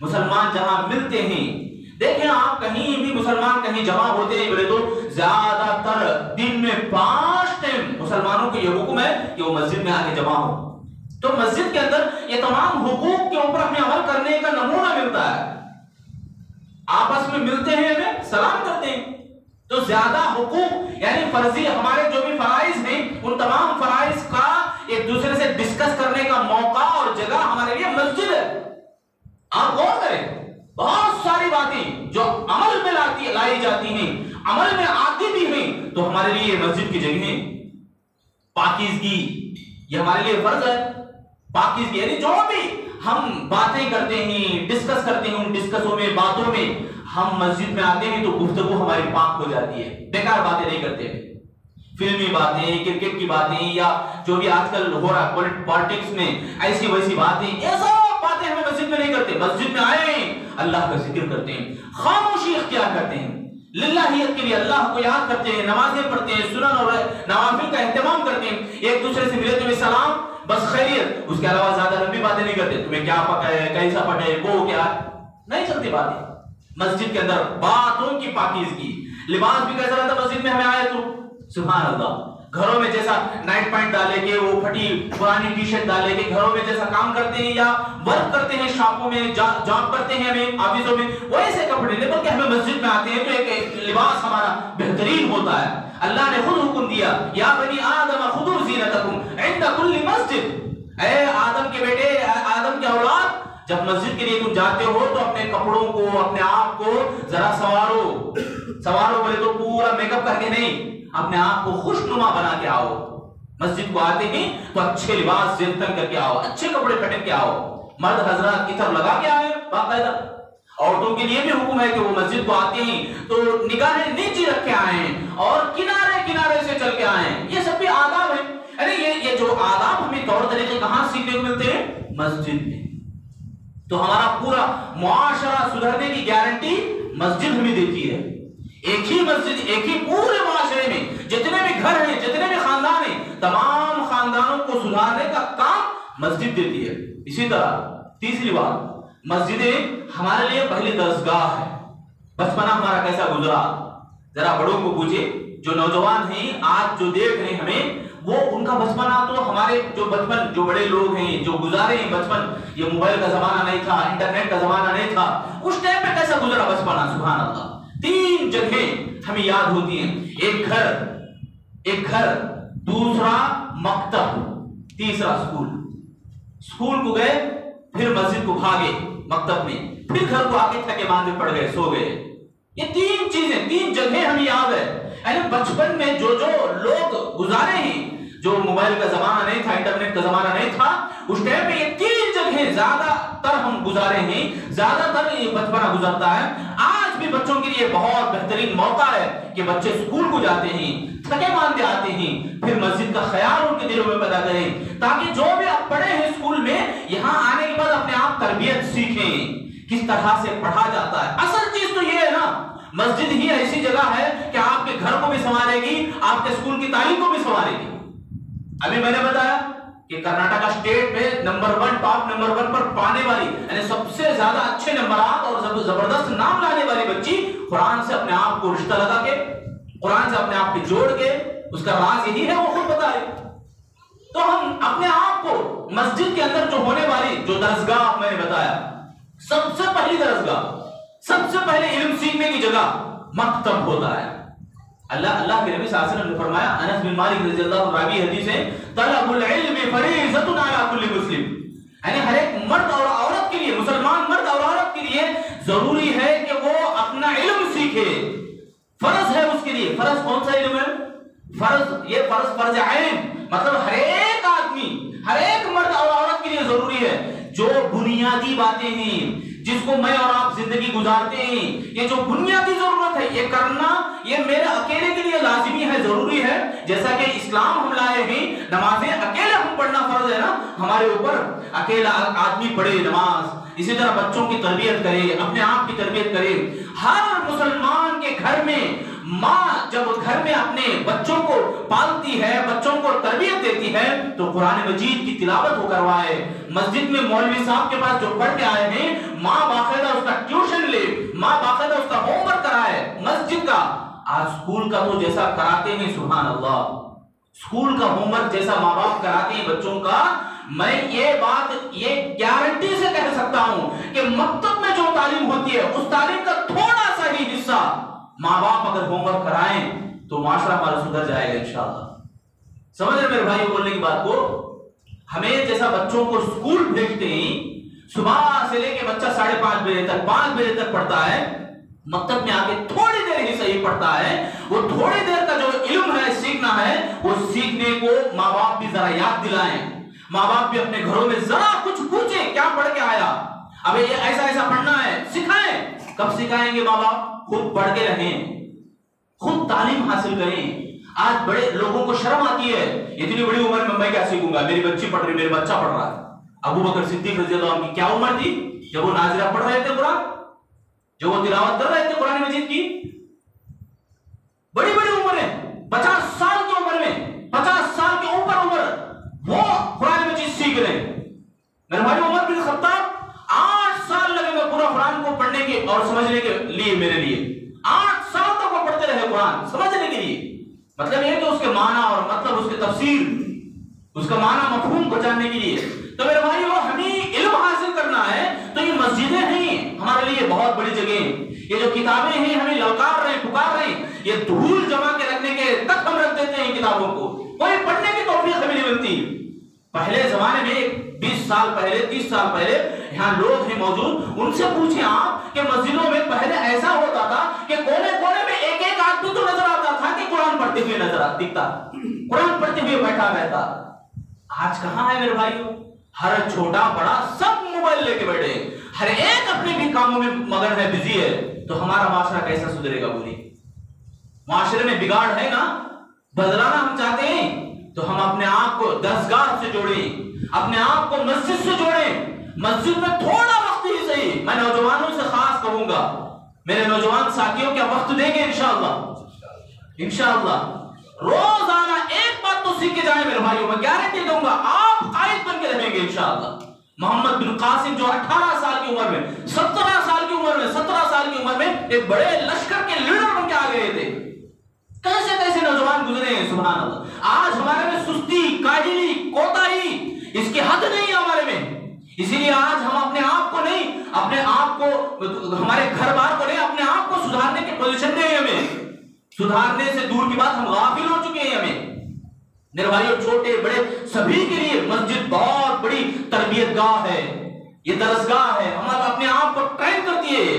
مسلمان جہاں ملتے ہیں، دیکھیں آپ کہیں بھی مسلمان کہیں جمع ہوتے ہیں بولے تو زیادہ تر دن میں 5 ٹائم مسلمانوں کو یہ حکم ہے کہ وہ مسجد میں آ کے جمع ہو. تو مسجد کے اندر یہ تمام حقوق کے اوپر ہمیں عمل کرنے کا نمونہ ملتا ہے. آپس میں ملتے ہیں، ہمیں سلام کرتے ہیں. تو زیادہ حقوق یعنی فرضی ہمارے جو بھی فرائض ہیں، ان تمام فرائض کا ایک دوسرے سے ڈسکس کرنے کا موقع اور جگہ ہمارے لیے مسجد ہے. آپ غور کریں، بہت ساری باتیں جو عمل میں لائی جاتی ہیں، عمل میں آتی بھی ہیں، تو ہمارے لیے مسجد کی جگہ ہے. پاکیزگی یہ ہمارے لیے فرض ہے. پاکیزگی یعنی جو بھی ہم باتیں کرتے ہیں، ڈسکس کرتے ہیں، ان ڈسکسوں میں، باتوں میں ہم مسجد میں آتے ہیں تو گفتگو ہماری پاک ہو جاتی ہے. بیکار باتیں نہیں کرتے ہیں، فلمی باتیں، کرکٹ کی باتیں، یا جو بھی آج کل ہو رہا ہے پالیٹکس میں ایسی ویسی باتیں، یہ سب باتیں ہمیں مسجد میں نہیں کرتے. مسجد میں آئے ہیں، اللہ کا ذکر کرتے ہیں، خاموشی اختیار کرتے ہیں، للہیت کے لیے اللہ کو یاد کرتے ہیں، نمازیں پڑھتے ہیں، سنن اور نوافل کا اہتمام کرتے ہیں. ایک دوسرے سے ملے تمہیں سلام، بس خیریت، اس کے علاوہ زیادہ لمبی باتیں نہیں کرتے. تمہیں کیا پکا ہے، کیسا پڑھے، وہ کیا نہیں چلتی باتیں. مسجد کے اندر باتوں کی پاکیزگی. لباس بھی کیسا رہتا مسجد میں ہمیں آئے تو سبحان اللہ. گھروں میں جیسا نائٹ پینٹ ڈالے کے، وہ پھٹی پرانی ٹی شرٹ ڈالے کے گھروں میں جیسا کام کرتے ہیں یا ورک کرتے ہیں، شاپوں میں جاب کرتے ہیں، ہمیں آفسوں میں ویسے کپڑے نہیں، بلکہ ہمیں مسجد میں آتے ہیں تو ایک لباس ہمارا بہترین ہوتا ہے. اللہ نے خود حکم دیا، یا بنی آدم خذوا زینتکم عند کل مسجد. اے آدم کے بیٹے، آدم کے اولاد، جب مسجد کے لیے تم جاتے ہو تو اپنے کپڑوں کو، اپنے آپ کو ذرا سوارو بولے تو پورا میک اپ کر کے نہیں، اپنے آپ کو خوش نما بنا کے آؤ. مسجد کو آتے ہیں تو اچھے لباس زیرتن کر کے آؤ، اچھے کپڑے پہن کے آؤ، مرد حضرات عطر لگا کے آئے باقاعدہ۔ عورتوں کے لیے بھی حکم ہے کہ وہ مسجد کو آتے ہیں تو نگاہیں نیچی رکھ کے آئیں اور کنارے کنارے سے چل کے آئیں، یہ سب بھی آداب ہیں۔ یہ جو آداب ہمیں طور طریقے کہاں سیکھنے کو ملتے ہیں؟ مسجد میں۔ تو ہمارا پورا معاشرہ سدھرنے کی گارنٹی مسجد ہمیں دیتی ہے۔ ایک ہی مسجد، ایک ہی پورے معاشرے میں جتنے بھی گھر ہیں، جتنے بھی خاندان ہیں، تمام خاندانوں کو سدھارنے کا کام مسجد دیتی ہے۔ اسی طرح تیسری بات، مسجدیں ہمارے لیے پہلی درسگاہ ہے۔ بچپنا ہمارا کیسا گزرا، ذرا بڑوں کو پوچھے، جو نوجوان ہیں آج جو دیکھ رہے ہیں ہمیں، وہ ان کا بچپنا تو ہمارے جو بچپن جو بڑے لوگ ہیں جو گزارے ہیں بچپن، یہ موبائل کا زمانہ نہیں تھا، انٹرنیٹ کا زمانہ نہیں تھا، اس ٹائم پہ کیسا گزرا بچپنا، سبحان اللہ۔ 3 جگہیں ہمیں یاد ہوتی ہیں، ایک گھر، دوسرا مکتب، تیسرا اسکول کو گئے، پھر مسجد کو بھاگے مکتب میں، پھر گھر کو آگے تھکے باندھے پڑ گئے، سو گئے۔ یہ 3 چیزیں، 3 جگہیں ہمیں یاد ہے۔ یعنی بچپن میں جو لوگ گزارے ہیں، جو موبائل کا زمانہ نہیں تھا، انٹرنیٹ کا زمانہ نہیں تھا، اس ٹائم پہ یہ 3 جگہیں زیادہ تر ہم گزارے ہیں، زیادہ تر یہ بچپنا گزرتا ہے۔ آج بھی بچوں کے لیے بہت بہترین موقع ہے کہ بچے اسکول کو جاتے ہیں، تھکے ماندے آتے ہیں، پھر مسجد کا خیال ان کے دلوں میں پیدا کریں، تاکہ جو بھی اب پڑھے ہیں اسکول میں، یہاں آنے کے بعد اپنے آپ تربیت سیکھیں، کس طرح سے پڑھا جاتا ہے۔ اصل چیز تو یہ ہے نا، مسجد ہی ایسی جگہ ہے کہ آپ کے گھر کو بھی سنوارے گی، آپ کے اسکول کی تعلیم کو بھی سنوارے گی۔ ابھی میں نے بتایا کہ کرناٹک اسٹیٹ میں ٹاپ نمبر 1 پر پانے والی، یعنی سب سے زیادہ اچھے نمبرات اور زبردست نام لانے والی بچی قرآن سے اپنے آپ کو رشتہ لگا کے، قرآن سے اپنے آپ کو جوڑ کے، اس کا راز یہی ہے، وہ خود بتائے۔ تو ہم اپنے آپ کو مسجد کے اندر جو ہونے والی جو درسگاہ میں نے بتایا، سب سے پہلی درسگاہ، سب سے پہلے علم سیکھنے کی جگہ مکتب ہوتا ہے۔ اللہ کے نبی صلی اللہ علیہ وسلم نے فرمایا، انس بن مالک رضی اللہ عنہ راوی حدیث ہے، طلب العلم فریضۃ علی کل مسلم، یعنی ہر ایک مرد اور عورت کے لیے، مسلمان مرد اور عورت کے لیے ضروری ہے کہ وہ اپنا علم سیکھے، فرض ہے اس کے لیے۔ فرض کون سا علم ہے؟ فرض عین، مطلب ہر ایک آدمی، ہر ایک مرد اور عورت کے لیے ضروری ہے۔ جو بنیادی باتیں ہیں جس کو میں اور آپ زندگی گزارتے ہیں، یہ جو بنیادی ضرورت ہے یہ کرنا، یہ میرے اکیلے کے لیے لازمی ہے، ضروری ہے۔ جیسا کہ اسلام ہم لائے ہیں، نمازیں اکیلے ہم پڑھنا فرض ہے نا ہمارے اوپر، اکیلا آدمی پڑھے نماز۔ اسی طرح بچوں کی تربیت کرے، اپنے آپ کی تربیت کرے۔ ہر مسلمان کے گھر میں ماں جب گھر میں اپنے بچوں کو پالتی ہے، بچوں کو تربیت دیتی ہے، تو قرآن مجید کی تلاوت وہ کروائے۔ مسجد میں مولوی صاحب کے پاس جو پڑھ کے آئے ہیں، ماں باقاعدہ اس کا ٹیوشن لے، ماں باقاعدہ اس کا ہوم ورک کرائے مسجد کا۔ آج اسکول کا تو جیسا کراتے ہیں، سبحان اللہ، اسکول کا ہوم ورک جیسا ماں باپ کراتے ہیں بچوں کا، میں یہ بات یہ گارنٹی سے کہہ سکتا ہوں کہ مکتب میں جو تعلیم ہوتی ہے اس تعلیم کا تھوڑا سا ہی حصہ ماں باپ اگر ہوم ورک کرائیں تو معاشرہ ہمارا سدھر جائے گا انشاءاللہ۔ سمجھ رہے میرے بھائی بولنے کی بات کو؟ ہمیں جیسا بچوں کو اسکول بھیجتے ہیں، صبح سے لے کے بچہ 5:30 بجے تک 5 بجے تک پڑھتا ہے، مکتب میں آ کے تھوڑی دیر ہی صحیح پڑھتا ہے، وہ تھوڑی دیر کا جو علم ہے سیکھنا ہے، وہ سیکھنے کو ماں باپ بھی ذرا یاد دلائیں، ماں باپ بھی اپنے گھروں میں ذرا کچھ پوچھیں کیا پڑھ کے آیا، اب یہ ایسا پڑھنا ہے، سکھائیں۔ کب سکھائیں گے ماں باپ؟ خود پڑھ کے رہیں، خود تعلیم حاصل کریں۔ آج بڑے لوگوں کو شرم آتی ہے، اتنی بڑی عمر میں کیا سیکھوں گا، میری بچی پڑھ رہی، میرا بچہ پڑھ رہا ہے۔ ابو بکر صدیق رضی اللہ عنہ کی کیا عمر تھی جب وہ نازلہ پڑھ رہے تھے قرآن، جو وہ تلاوت کر رہے تھے قرآن مجید کی؟ بڑی بڑی عمر ہے، 50 سال کی عمر میں، 50 سال کے اوپر عمر، وہ قرآن مجید سیکھ رہے ہیں۔ میرے بھائی عمر بن خطاب 8 سال لگے گا پورا قرآن کو پڑھنے کے اور سمجھنے کے لیے، میرے لیے 8 سال تک وہ پڑھتے رہے قرآن سمجھنے کے لیے۔ مطلب یہ کہ اس کے معنی اور مطلب اس کے تفسیر، اس کا معنی مفہوم کو جاننے کے لیے۔ تو میرے بھائی وہ ہمیں علم حاصل کرنا ہے تو یہ مسجدیں ہیں ہمارے لیے بہت بڑی جگہ، یہ جو کتابیں ہیں ہمیں للکار رہے ہیں، پکار رہے ہیں، یہ دھول جما کے رکھنے کے تک ہم رکھ دیتے ہیں کتابوں کو، کوئی پڑھنے کی توفیق ہمیں نہیں ملتی۔ پہلے زمانے میں 20 سال پہلے 30 سال پہلے یہاں لوگ ہیں موجود، ان سے پوچھیں آپ کہ مسجدوں میں پہلے ایسا ہوتا تھا کہ کونے کونے میں ایک ایک آدمی تو نظر آتا تھا کہ قرآن پڑھتے ہوئے نظر دکھتا، قرآن پڑھتے ہوئے بیٹھا رہتا. آج کہاں ہے میرے بھائیوں؟ ہر چھوٹا بڑا سب موبائل لے کے بیٹھے، ہر ایک اپنے بھی کاموں میں مگن ہے، بزی ہے. تو ہمارا معاشرہ کیسا سدھرے گا؟ بولی، معاشرے میں بگاڑ ہے نا. بدلانا ہم چاہتے ہیں تو ہم اپنے آپ کو درسگاہ سے جوڑیں، اپنے آپ کو مسجد سے جوڑیں. مسجد میں تھوڑا وقت ہی صحیح. میں نوجوانوں سے خاص کہوں گا، میرے نوجوان ساتھیوں کیا وقت دیں گے انشاءاللہ؟ انشاءاللہ روزانہ ایک بات تو سیکھ کے جائیں میرے بھائیوں. میں گارنٹی دوں گا آپ قائد بن کے رہیں گے انشاءاللہ. محمد بن قاسم جو 18 سال کی عمر میں 17 سال کی عمر میں ایک بڑے لشکر کے لیڈر بن کے آ گئے تھے. کیسے کیسے نوجوان گزرے ہیں سبحان اللہ. آج ہمارے میں سستی، کاہلی، کوتاہی، اس کی حد نہیں ہے ہمارے میں. اسی لیے آج ہم اپنے آپ کو نہیں، اپنے آپ کو، ہمارے گھر بار کو نہیں، اپنے آپ کو سدھارنے کی پوزیشن میں ہے. ہمیں سدھارنے سے دور کی بات، ہم غافل ہو چکے ہیں. ہمیں میرے بھائیوں چھوٹے بڑے سبھی کے لیے مسجد بہت بڑی تربیت گاہ ہے، یہ درسگاہ ہے. ہم اپنے آپ کو ٹرین کرتی ہے،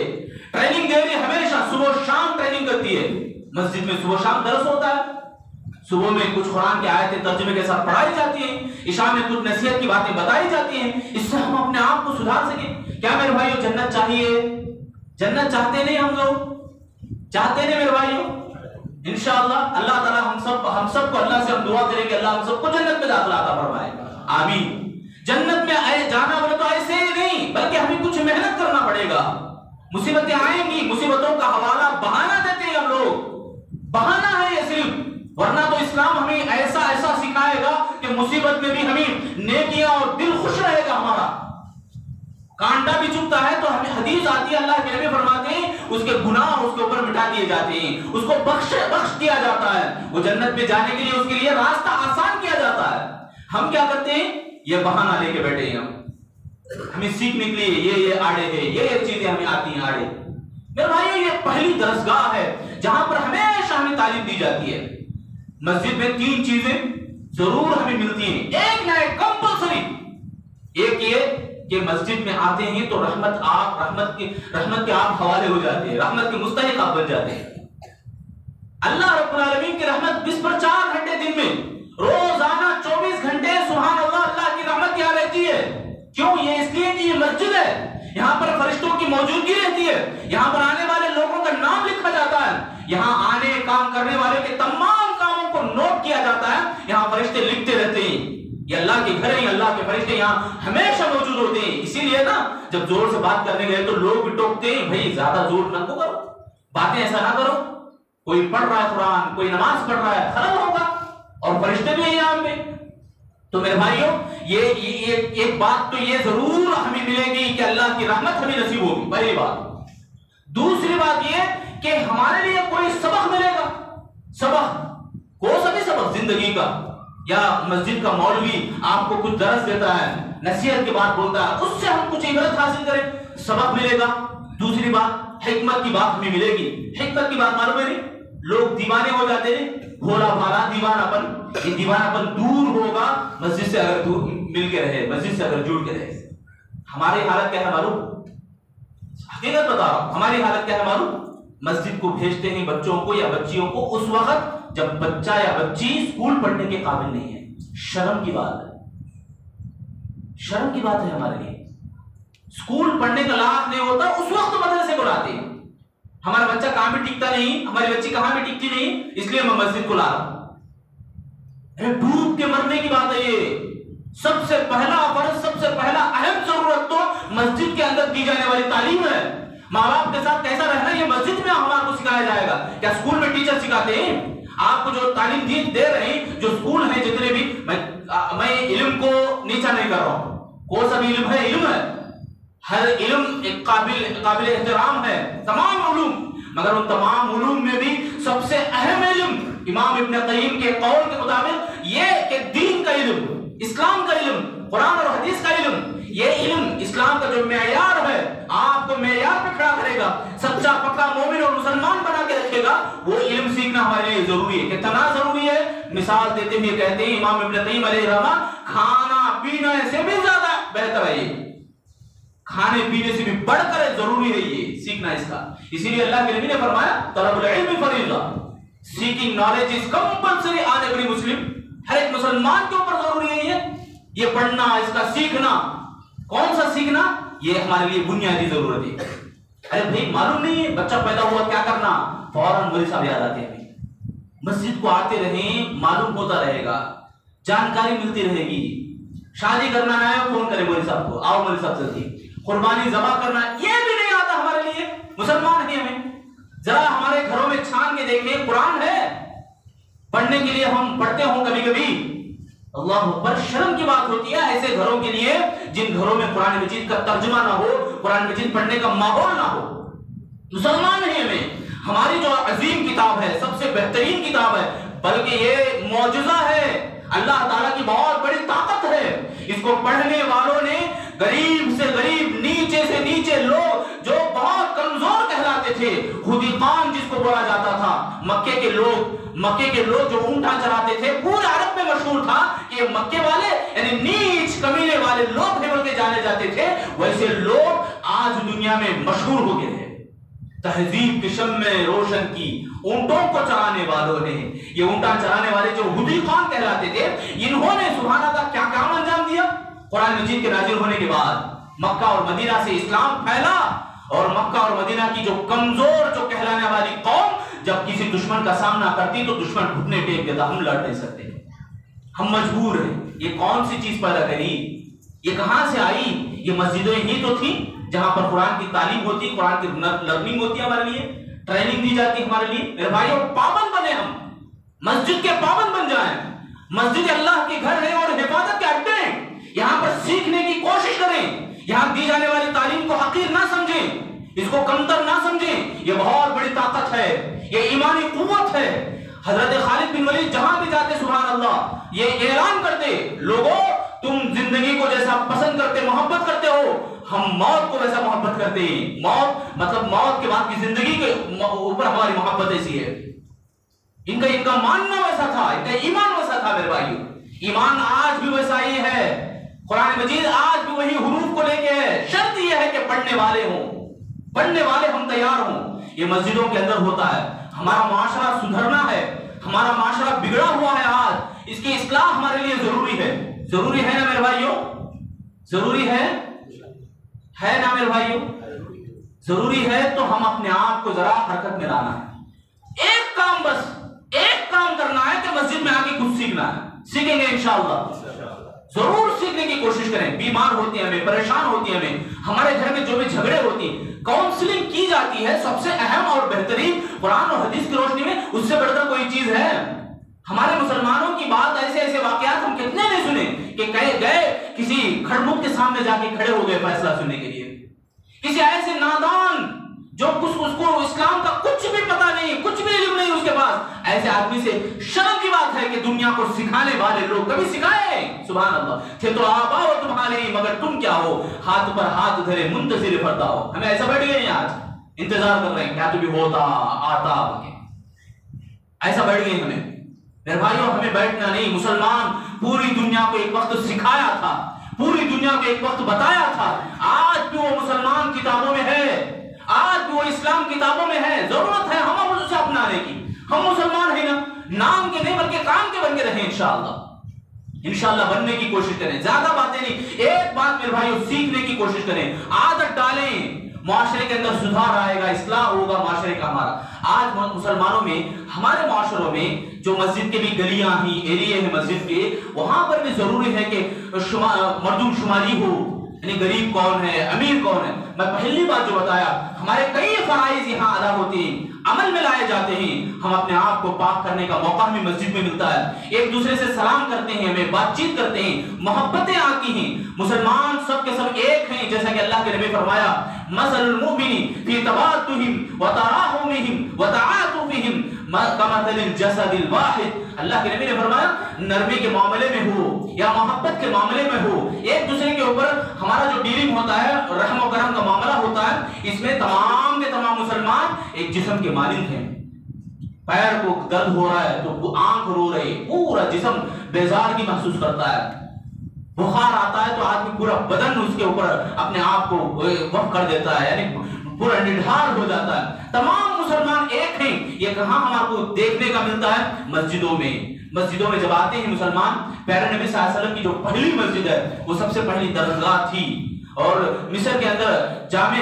ٹریننگ دے رہی ہے ہمیشہ. صبح و شام ٹریننگ کرتی ہے. مسجد میں صبح و شام درس ہوتا ہے. صبح میں کچھ قرآن کی آیتیں ترجمے کے ساتھ پڑھائی جاتی ہیں، عشاء میں کچھ نصیحت کی باتیں بتائی جاتی ہیں. اس سے ہم اپنے آپ کو سدھار سکیں. کیا میرے بھائیوں جنت چاہیے؟ جنت چاہتے نہیں ہم لوگ؟ چاہتے نہیں میرے بھائیوں؟ انشاءاللہ اللہ تعالی ہم سب کو، اللہ سے ہم دعا کریں کہ اللہ ہم سب کو جنت میں داخلہ عطا فرمائے. آمین. جنت میں جانا بولے تو ایسے ہی نہیں، بلکہ ہمیں کچھ محنت کرنا پڑے گا. مصیبتیں آئیں گی، مصیبتوں کا حوالہ بہانہ دیتے ہیں ہم لوگ. بہانہ ہے یہ صرف، ورنہ تو اسلام ہمیں ایسا سکھائے گا کہ مصیبت میں بھی ہمیں نیکیاں اور دل خوش رہے گا. ہمارا کانٹا بھی چبھتا ہے تو ہمیں حدیث آتی ہے، اللہ کے نبی فرماتے ہیں اس کے گناہ اس کے اوپر مٹا دیے جاتے ہیں، اس کو بخش دیا جاتا ہے. وہ جنت میں جانے کے لیے اس کے لیے راستہ آسان کیا جاتا ہے. ہم کیا کرتے ہیں؟ یہ بہانہ لے کے بیٹھے ہیں. ہمیں سیکھنے کے لیے یہ آڑے ہیں، یہ چیزیں ہمیں آتی ہیں آڑے. میرے بھائیو یہ پہلی درسگاہ ہے جہاں پر ہمیشہ ہمیں تعلیم دی جاتی ہے. مسجد میں 3 چیزیں ضرور ہمیں ملتی ہیں، ایک نہ ایک کمپلسری. ایک یہ کہ مسجد میں آتے ہیں تو رحمت کے آپ حوالے ہو جاتے ہیں، رحمت کے مستحق آپ بن جاتے ہیں. اللہ رب العالمین کی رحمت 20 پر 4 گھنٹے دن میں، روزانہ 24 گھنٹے سبحان اللہ کی رحمت یہاں رہتی ہے. کیوں؟ یہ اس لیے کہ یہ مسجد ہے، یہاں پر فرشتوں کی موجودگی رہتی ہے، یہاں پر آنے والے لوگوں کا نام لکھا جاتا ہے، یہاں آنے کام کرنے والے کے تمام کاموں کو نوٹ کیا جاتا ہے. یہاں فرشتے لکھتے رہتے ہیں. یہ اللہ کے گھر ہیں، اللہ کے فرشتے یہاں ہمیشہ موجود ہوتے ہیں. اسی لیے نا جب زور سے بات کرنے گئے تو لوگ بھی ٹوکتے ہیں، بھائی زیادہ زور نہ کرو، باتیں ایسا نہ کرو. کوئی پڑھ رہا ہے قرآن، کوئی نماز پڑھ رہا ہے، خراب ہوگا. اور فرشتے بھی ہیں یہاں پہ. تو میرے بھائیوں یہ ایک بات تو یہ ضرور ہمیں ملے گی کہ اللہ کی رحمت ہمیں نصیب ہوگی، پہلی بات. دوسری بات یہ کہ ہمارے لیے کوئی سبق ملے گا. سبق کوئی سا بھی سبق زندگی کا، یا مسجد کا مولوی آپ کو کچھ درس دیتا ہے، نصیحت کی بات بولتا ہے، اس سے ہم کچھ عبرت حاصل کریں، سبق ملے گا. دوسری بات حکمت کی بات ہمیں ملے گی. حکمت کی بات معلوم ہے؟ لوگ دیوانے ہو جاتے ہیں، بھولا بھالا دیوانہ پن. یہ دیوانہ پن دور ہوگا مسجد سے اگر دور مل کے رہے، مسجد سے اگر جڑ کے رہے. ہماری حالت کیا ہے معلوم؟ حقیقت بتا رہا ہوں، ہماری حالت کیا ہے معلوم؟ مسجد کو بھیجتے ہیں بچوں کو یا بچیوں کو اس وقت جب بچہ یا بچی اسکول پڑھنے کے قابل نہیں ہے. شرم کی بات ہے، شرم کی بات ہے ہمارے لیے. اسکول پڑھنے کا لائق نہیں ہوتا اس وقت مدرسے کو لاتے ہیں. ہمارا بچہ کہاں بھی ٹکتا نہیں، ہماری بچی کہاں بھی ٹکتی نہیں، اس لیے میں مسجد کو لا رہا ہوں. ڈوب کے مرنے کی بات ہے. یہ سب سے پہلا فرض، سب سے پہلا اہم ضرورت تو مسجد کے اندر دی جانے والی تعلیم ہے. ماں باپ کے ساتھ کیسا رہنا یہ مسجد میں ہمارے کو سکھایا جائے گا. کیا اسکول میں ٹیچر سکھاتے ہیں؟ آپ کو جو تعلیم دے رہے ہیں، جو اسکول ہیں جتنے بھی، میں علم کو نیچا نہیں کر رہا ہوں. کون سا بھی علم ہے، علم ہے. ہر علم ایک قابل احترام ہے، تمام علوم. مگر ان تمام علوم میں بھی سب سے اہم علم امام ابن قیم کے قول کے مطابق یہ کہ دین کا علم، اسلام کا علم، قرآن اور حدیث کا علم. یہ علم اسلام کا جو معیار ہے، آپ کو معیار پہ کھڑا کرے گا، سچا پکا مومن اور مسلمان بنا کے رکھے گا. وہ علم سیکھنا ہمارے لیے ضروری ہے. کتنا ضروری ہے؟ مثال دیتے ہوئے کہتے ہیں امام ابن قیم علیہ الرحمہ، کھانا پینے سے بھی زیادہ بہتر ہے یہ، کھانے پینے سے بھی بڑھ کر ضروری ہے یہ سیکھنا اس کا. اسی لیے اللہ کے نبی نے فرمایا طلب العلم فریضہ، seeking knowledge is compulsory on every Muslim. ہر ایک مسلمان کے اوپر ضروری ہے یہ پڑھنا، اس کا سیکھنا۔ کون سا سیکھنا؟ یہ ہمارے لیے بنیادی ضرورت ہے۔ ارے بھائی معلوم نہیں ہے بچہ پیدا ہوا کیا کرنا، فوراً مولوی صاحب یاد آتے ہیں۔ مسجد کو آتے رہیں، معلوم ہوتا رہے گا، جانکاری ملتی رہے گی۔ شادی کرنا ہے فون کرے مولوی صاحب کو، آؤ مولوی صاحب جلدی۔ قربانی ذبح کرنا یہ بھی نہیں آتا ہمارے لیے، مسلمان ہیں ہمیں۔ ذرا ہمارے گھروں میں چھان کے دیکھیں، قرآن ہے پڑھنے کے لیے، ہم پڑھتے ہوں کبھی کبھی، اللہ اکبر، شرم کی بات ہوتی ہے ایسے گھروں کے لیے جن گھروں میں قرآن مجید کا ترجمہ نہ ہو، قرآن مجید پڑھنے کا ماحول نہ ہو۔ مسلمان ہیں ہمیں، ہماری جو عظیم کتاب ہے، سب سے بہترین کتاب ہے، بلکہ یہ معجزہ ہے، اللہ تعالیٰ کی بہت بڑی طاقت ہے۔ اس کو پڑھنے والوں نے غریب سے غریب، نیچے سے نیچے لوگ جو بہت کمزور کہلاتے تھے، حدیقان جس کو بولا جاتا تھا، مکے کے لوگ جو اونٹا چراتے تھے، پورے عرب میں مشہور تھا کہ یہ مکے والے یعنی نیچ کمینے والے لوگ تھے بول کے جانے جاتے تھے، ویسے لوگ آج دنیا میں مشہور ہو گئے ہیں۔ تہذیب کی شمع روشن کی اونٹوں کو چرانے والوں نے، یہ اونٹا چرانے والے جو حدیقان کہلاتے تھے، انہوں نے سبحان اللہ کیا کام انجام دیا۔ قرآن مجید کے نازل ہونے کے بعد مکہ اور مدینہ سے اسلام پھیلا، اور مکہ اور مدینہ کی جو کمزور جو کہلانے والی قوم جب کسی دشمن کا سامنا کرتی تو دشمن گھٹنے ٹیک دیتا، ہم لڑ نہیں سکتے، ہم مجبور ہیں۔ یہ کون سی چیز پیدا کری، یہ کہاں سے آئی؟ یہ مسجدیں ہی تو تھیں جہاں پر قرآن کی تعلیم ہوتی، قرآن کی لرننگ ہوتی ہے، ہمارے لیے ٹریننگ دی جاتی ہے ہمارے لیے۔ میرے بھائیوں پابند بنے، ہم مسجد کے پابند بن جائیں۔ مسجد اللہ کے گھر ہے اور حفاظت کے اڈے ہیں، یہاں پر سیکھنے کی کوشش کریں، یہاں دی جانے والی تعلیم کو حقیر نہ سمجھیں، اس کو کمتر نہ سمجھیں، یہ بہت بڑی طاقت ہے، یہ ایمانی قوت ہے۔ حضرت خالد بن ولید جہاں بھی جاتے سبحان اللہ یہ اعلان کرتے، لوگوں تم زندگی کو جیسا پسند کرتے محبت کرتے ہو، ہم موت کو ویسا محبت کرتے ہیں۔ موت مطلب موت کے بعد کی زندگی کے اوپر ہماری محبت ایسی ہے۔ ان کا ماننا ویسا تھا، ان کا ایمان ویسا تھا۔ میرے بھائیو ایمان آج بھی ویسا ہی ہے، قرآن مجید آج بھی وہی حروف کو لے کے ہے، شرط یہ ہے کہ پڑھنے والے ہوں، پڑھنے والے ہم تیار ہوں۔ یہ مسجدوں کے اندر ہوتا ہے۔ ہمارا معاشرہ سدھرنا ہے، ہمارا معاشرہ بگڑا ہوا ہے آج، اس کی اصلاح ہمارے لیے ضروری ہے۔ ضروری ہے نا میرے بھائیو؟ ضروری ہے نا میرے بھائیو؟ ضروری ہے تو ہم اپنے آپ کو ذرا حرکت میں لانا ہے۔ ایک کام، بس ایک کام کرنا ہے کہ مسجد میں آ کے کچھ سیکھنا ہے، سیکھیں گے انشاءاللہ، ضرور سیکھنے کی کوشش کریں۔ بیمار ہوتی ہیں ہمیں، پریشان ہوتی ہیں ہمیں، ہمارے گھر میں جو بھی جھگڑے ہوتی ہیں، کاؤنسلنگ کی جاتی ہے، سب سے اہم اور بہترین قرآن اور حدیث کی روشنی میں، اس سے بڑھ کر کوئی چیز ہے؟ ہمارے مسلمانوں کی بات، ایسے ایسے واقعات ہم کتنے نہیں سنے کہ گئے کسی کھڑبوک کے سامنے جا کے کھڑے ہو گئے فیصلہ سننے کے لیے، کسی ایسے نادان جو اس کو اسلام کا کچھ بھی پتہ نہیں، کچھ بھی علم نہیں اس کے پاس، ایسے آدمی سے شرم کی بات ہے کہ دنیا کو سکھانے والے لوگ کبھی سکھائے؟ سبحان اللہ، تھے تو آبا ہو تمہارے مگر تم کیا ہو، ہاتھ پر ہاتھ دھرے منتظر فردا ہو۔ ہمیں ایسا بیٹھ گئے ہیں آج، انتظار کر رہے ہیں کیا تو بھی ہوتا آتا، ایسا بیٹھ گئے ہمیں۔ میرے بھائیوں ہمیں بیٹھنا نہیں، مسلمان پوری دنیا کو ایک وقت سکھایا تھا، پوری دنیا کو ایک وقت بتایا تھا، آج بھی وہ مسلمان کتابوں میں ہے، آج بھی وہ اسلام کتابوں میں ہے۔ ضرورت ہے ہم اسے اپنانے کی۔ ہم مسلمان ہیں نا، نام کے نہیں بلکہ کام کے بن کے رہیں انشاءاللہ بننے کی کوشش کریں، زیادہ باتیں نہیں، ایک بات میرے بھائیوں سیکھنے کی کوشش کریں، عادت ڈالیں، معاشرے کے اندر سدھار آئے گا، اصلاح ہوگا معاشرے کا ہمارا۔ آج مسلمانوں میں، ہمارے معاشروں میں جو مسجد کے بھی گلیاں ہیں، ایریے ہیں مسجد کے، وہاں پر بھی ضروری ہے کہ مردم شماری ہو، یعنی غریب کون ہے، امیر کون ہے۔ میں پہلی بات جو بتایا، ہمارے کئی فرائض یہاں ادا ہوتے ہیں، عمل میں لائے جاتے ہیں، ہم اپنے آپ کو پاک کرنے کا موقع ہمیں مسجد میں ملتا ہے، ایک دوسرے سے سلام کرتے ہیں، ہمیں بات چیت کرتے ہیں، محبتیں آتی ہیں، مسلمان سب کے سب ایک ہیں، جیسا کہ اللہ کے نبی فرمایا مثل المؤمن فی تباطہم وتراحمہم وتعاطفہم کمثل الجسد الواحد۔ اللہ کے نبی نے فرمایا نرمی کے معاملے میں ہو یا محبت کے معاملے میں ہو، ایک دوسرے کے اوپر ہمارا جو ڈیلنگ ہوتا ہے، رحم و کرم کا معاملہ ہوتا ہے، اس میں تمام کے تمام مسلمان ایک جسم کے مانند ہیں۔ پیر کو درد ہو رہا ہے تو آنکھ رو رہی، پورا جسم بیزار کی محسوس کرتا ہے، بخار آتا ہے تو آدمی پورا بدن اس کے اوپر اپنے آپ کو وقف کر دیتا ہے، یعنی پورا نڈھال ہو جاتا ہے۔ تمام مسلمان ایک ہیں، یہ کہاں ہمارے کو دیکھنے کا ملتا ہے؟ مسجدوں میں، مسجدوں میں جب آتے ہیں مسلمان، پیارے نبی صلی اللہ علیہ وسلم کی جو پہلی مسجد ہے وہ سب سے پہلی درگاہ تھی، اور مصر کے اندر جامع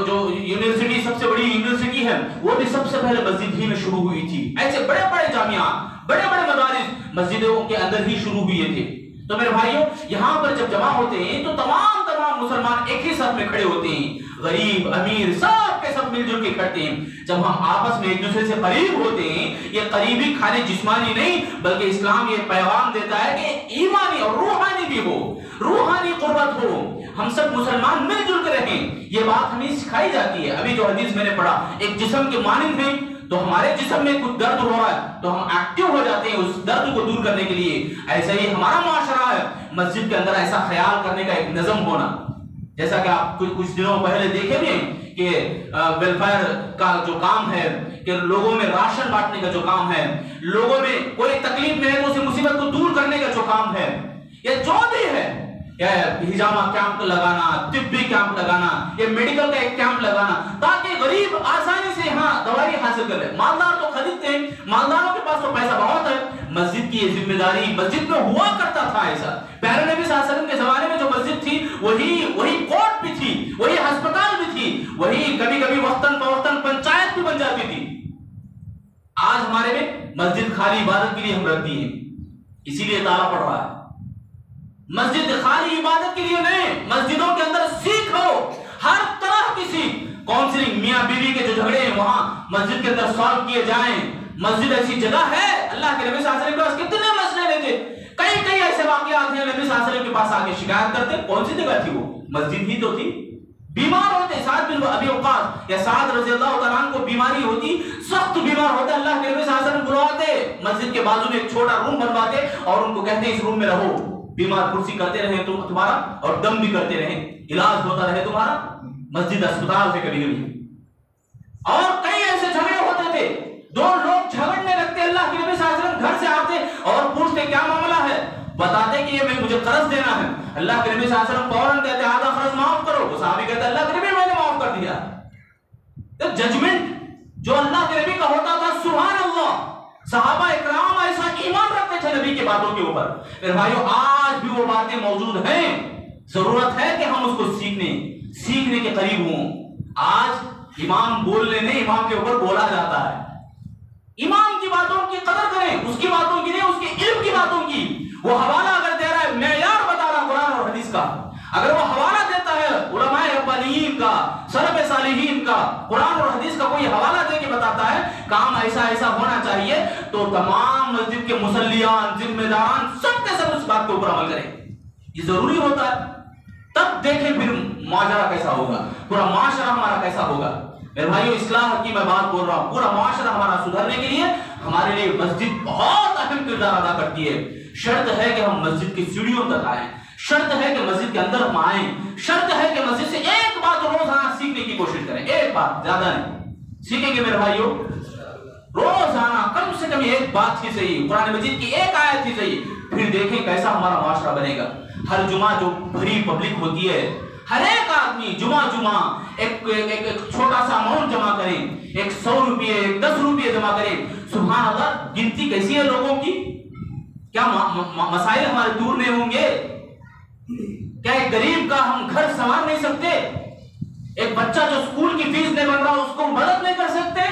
جو یونیورسٹی سب سے بڑی یونیورسٹی ہے وہ بھی سب سے پہلے مسجد ہی میں شروع ہوئی تھی۔ ایسے بڑے بڑے جامعات، بڑے بڑے مدارس مسجدوں کے اندر ہی شروع ہوئے تھے۔ تو میرے بھائیوں، یہاں پر جب جمع ہوتے ہیں تو تمام مسلمان ایک ہی صف میں کھڑے ہوتے ہیں، غریب امیر سب کے سب مل جل کے کھڑتے ہیں۔ جب ہم آپس میں ایک دوسرے سے قریب ہوتے ہیں، یہ قریبی خالی جسمانی نہیں بلکہ اسلام یہ پیغام دیتا ہے کہ ایمانی اور روحانی بھی ہو، روحانی قربت ہو، ہم سب مسلمان مل جل کے رہیں، یہ بات ہمیں سکھائی جاتی ہے۔ ابھی جو حدیث میں نے پڑھا، ایک جسم کے مانند ہیں، تو ہمارے جسم میں کچھ درد ہو رہا ہے تو ہم ایکٹیو ہو جاتے ہیں اس درد کو دور کرنے کے لیے۔ ایسا ہی ہمارا معاشرہ ہے، مسجد کے اندر ایسا خیال کرنے کا ایک نظم ہونا، جیسا کہ آپ کچھ دنوں پہلے دیکھے بھی ہیں کہ ویلفیئر کا جو کام ہے، کہ لوگوں میں راشن بانٹنے کا جو کام ہے، لوگوں میں کوئی تکلیف میں ہے تو اسے مصیبت کو دور کرنے کا جو کام ہے، یہ جو بھی ہے، یا ہجامہ کیمپ لگانا، طبی کیمپ لگانا، یا میڈیکل کا ایک کیمپ لگانا تاکہ غریب آسانی سے یہاں دوائی حاصل کر لے۔ مالدار تو خریدتے ہیں، مالداروں کے پاس تو پیسہ بہت ہے۔ مسجد کی یہ ذمہ داری مسجد میں ہوا کرتا تھا ایسا۔ پیارے نبی صلی اللہ علیہ وسلم کے زمانے میں جو مسجد تھی وہی کورٹ بھی تھی، وہی ہسپتال بھی تھی، وہی کبھی کبھی وقتاً فوقتاً پنچایت بھی بن جاتی تھی۔ آج ہمارے میں مسجد خالی عبادت کے لیے ہم رکھ دی ہیں، اسی لیے تالا پڑ رہا ہے۔ مسجد خالی عبادت کے لیے نہیں، مسجدوں کے اندر سیکھو، ہر طرح کی سیکھ، کاؤنسلنگ، میاں بیوی کے جو جھگڑے ہیں وہاں مسجد کے اندر سالو کیے جائیں۔ مسجد ایسی جگہ ہے، اللہ کے نبی صلی اللہ علیہ وسلم کے پاس کتنے مسئلے نہیں تھے، کئی ایسے واقعات ہیں نبی صلی اللہ علیہ وسلم کے پاس آگے شکایت کرتے، کون سی جگہ تھی وہ؟ مسجد ہی تو تھی۔ بیمار ہوتے، سعد بن ابی وقاص یا سعد رضی اللہ تعالیٰ عنہ کو بیماری ہوتی، سخت بیمار ہوتے، اللہ کے نبی صلی اللہ علیہ وسلم بلواتے، مسجد کے بازو میں ایک چھوٹا روم بنواتے اور ان کو کہتے اس روم میں رہو، بیمار کرسی کرتے رہیں تمہارا اور دم بھی کرتے رہیں، علاج ہوتا رہے تمہارا، مسجد اسپتال سے کبھی کبھی۔ اور کئی ایسے جھگڑے ہوتے تھے، دو لوگ جھگڑنے لگتے، اللہ کے نبی صلی اللہ علیہ وسلم گھر سے آتے اور پوچھتے کیا معاملہ ہے، بتاتے کہ یہ مجھے قرض دینا ہے۔ اللہ کے نبی صلی اللہ علیہ وسلم فوراً کہتے آدھا قرض معاف کرو، وہ صحابی کہتے اللہ کے نبی میں نے معاف کر دیا۔ تو ججمنٹ جو اللہ کے نبی کا ہوتا تھا، سبحان اللہ، صحابہ اکرام ایسا ایمان رکھتے تھے نبی کی باتوں کے اوپر۔ میرے بھائیو، آج بھی وہ باتیں موجود ہیں، ضرورت ہے کہ ہم اس کو سیکھنے کے قریب ہوں۔ آج امام بولنے نہیں، امام کے اوپر بولا جاتا ہے۔ امام کی باتوں کی قدر کریں، اس کی باتوں کی نہیں، اس کے علم کی باتوں کی۔ وہ حوالہ اگر دے رہا ہے، معیار بتا رہا قرآن اور حدیث کا، اگر وہ حوالہ دیتا ہے علماء ربانیین کا، سلف صالحین کا، قرآن اور حدیث کا کوئی حوالہ دے کے بتاتا ہے کام ایسا ہونا چاہیے، تو تمام مسجد کے مصلیان، ذمہ داران سب کے سب اس بات کے اوپر عمل کریں، یہ ضروری ہوتا ہے۔ تب دیکھیں پھر معاشرہ کیسا ہوگا، پورا معاشرہ ہمارا کیسا ہوگا۔ میرے بھائیو، اصلاح کی میں بات بول رہا ہوں، پورا معاشرہ ہمارا سدھرنے کے لیے ہمارے لیے مسجد بہت اہم کردار ادا کرتی ہے۔ شرط ہے کہ ہم مسجد کی سیڑھیوں تک آئیں، شرط ہے کہ مسجد کے اندر ہم آئیں، شرط ہے کہ مسجد سے ایک بات روزانہ سیکھنے کی کوشش کریں، ایک بات، زیادہ نہیں سیکھیں گے میرے بھائیو، روزانہ کم سے کم ایک بات ہی صحیح، قرآن مجید کی ایک آیت ہی صحیح، پھر دیکھیں کیسا ہمارا معاشرہ بنے گا۔ ہر جمعہ جو بھری پبلک ہوتی ہے، ہر ایک آدمی جمعہ ایک چھوٹا سا اماؤنٹ جمع کریں، 100 روپے 10 روپے جمع کریں، سبحان اللہ، گنتی کیسی ہے لوگوں کی، کیا مسائل ہمارے دور نہیں ہوں گے؟ کیا ایک غریب کا ہم گھر سنوار نہیں سکتے؟ ایک بچہ جو اسکول کی فیس نہیں بن رہا اس کو مدد نہیں کر سکتے؟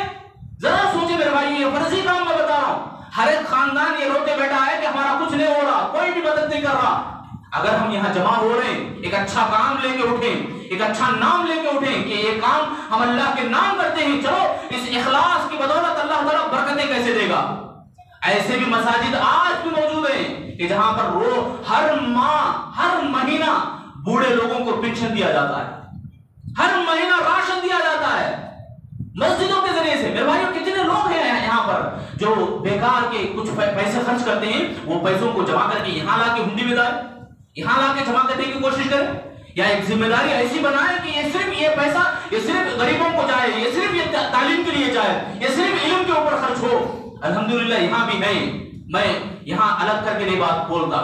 ذرا سوچے میرے بھائی، یہ فرضی کام میں بتا رہا ہوں، ہر ایک خاندان یہ روتے بیٹھا ہے کہ ہمارا کچھ نہیں ہو رہا، کوئی بھی مدد نہیں کر رہا۔ اگر ہم یہاں جمع ہو رہے ہیں، ایک اچھا کام لے کے اٹھیں، ایک اچھا نام لے کے اٹھیں کہ یہ کام ہم اللہ کے نام کرتے ہیں، چلو اس اخلاص کی بدولت اللہ تعالیٰ برکتیں کیسے دے گا۔ ایسے بھی مساجد آج بھی موجود ہیں کہ جہاں پر ہر ماہ ہر مہینہ بوڑھے لوگوں کو پینشن دیا جاتا ہے، ہر مہینہ راشن دیا جاتا ہے مسجدوں کے ذریعے سے۔ میرے بھائیوں، کتنے لوگ ہیں یہاں پر جو بیکار کے کچھ پیسے خرچ کرتے ہیں، وہ پیسوں کو جمع کر کے یہاں لا کے ہنڈی میں ڈالیں، یہاں لا کے جمع کرنے کی کوشش کریں، یا ایک ذمہ داری ایسی بنائیں کہ یہ صرف یہ پیسہ یہ صرف غریبوں کو جائے، یہ صرف یہ تعلیم کے لیے جائے، یہ صرف علم کے اوپر خرچ ہو۔ الحمدللہ یہاں بھی ہیں، میں یہاں الگ کر کے نہیں بات بولتا،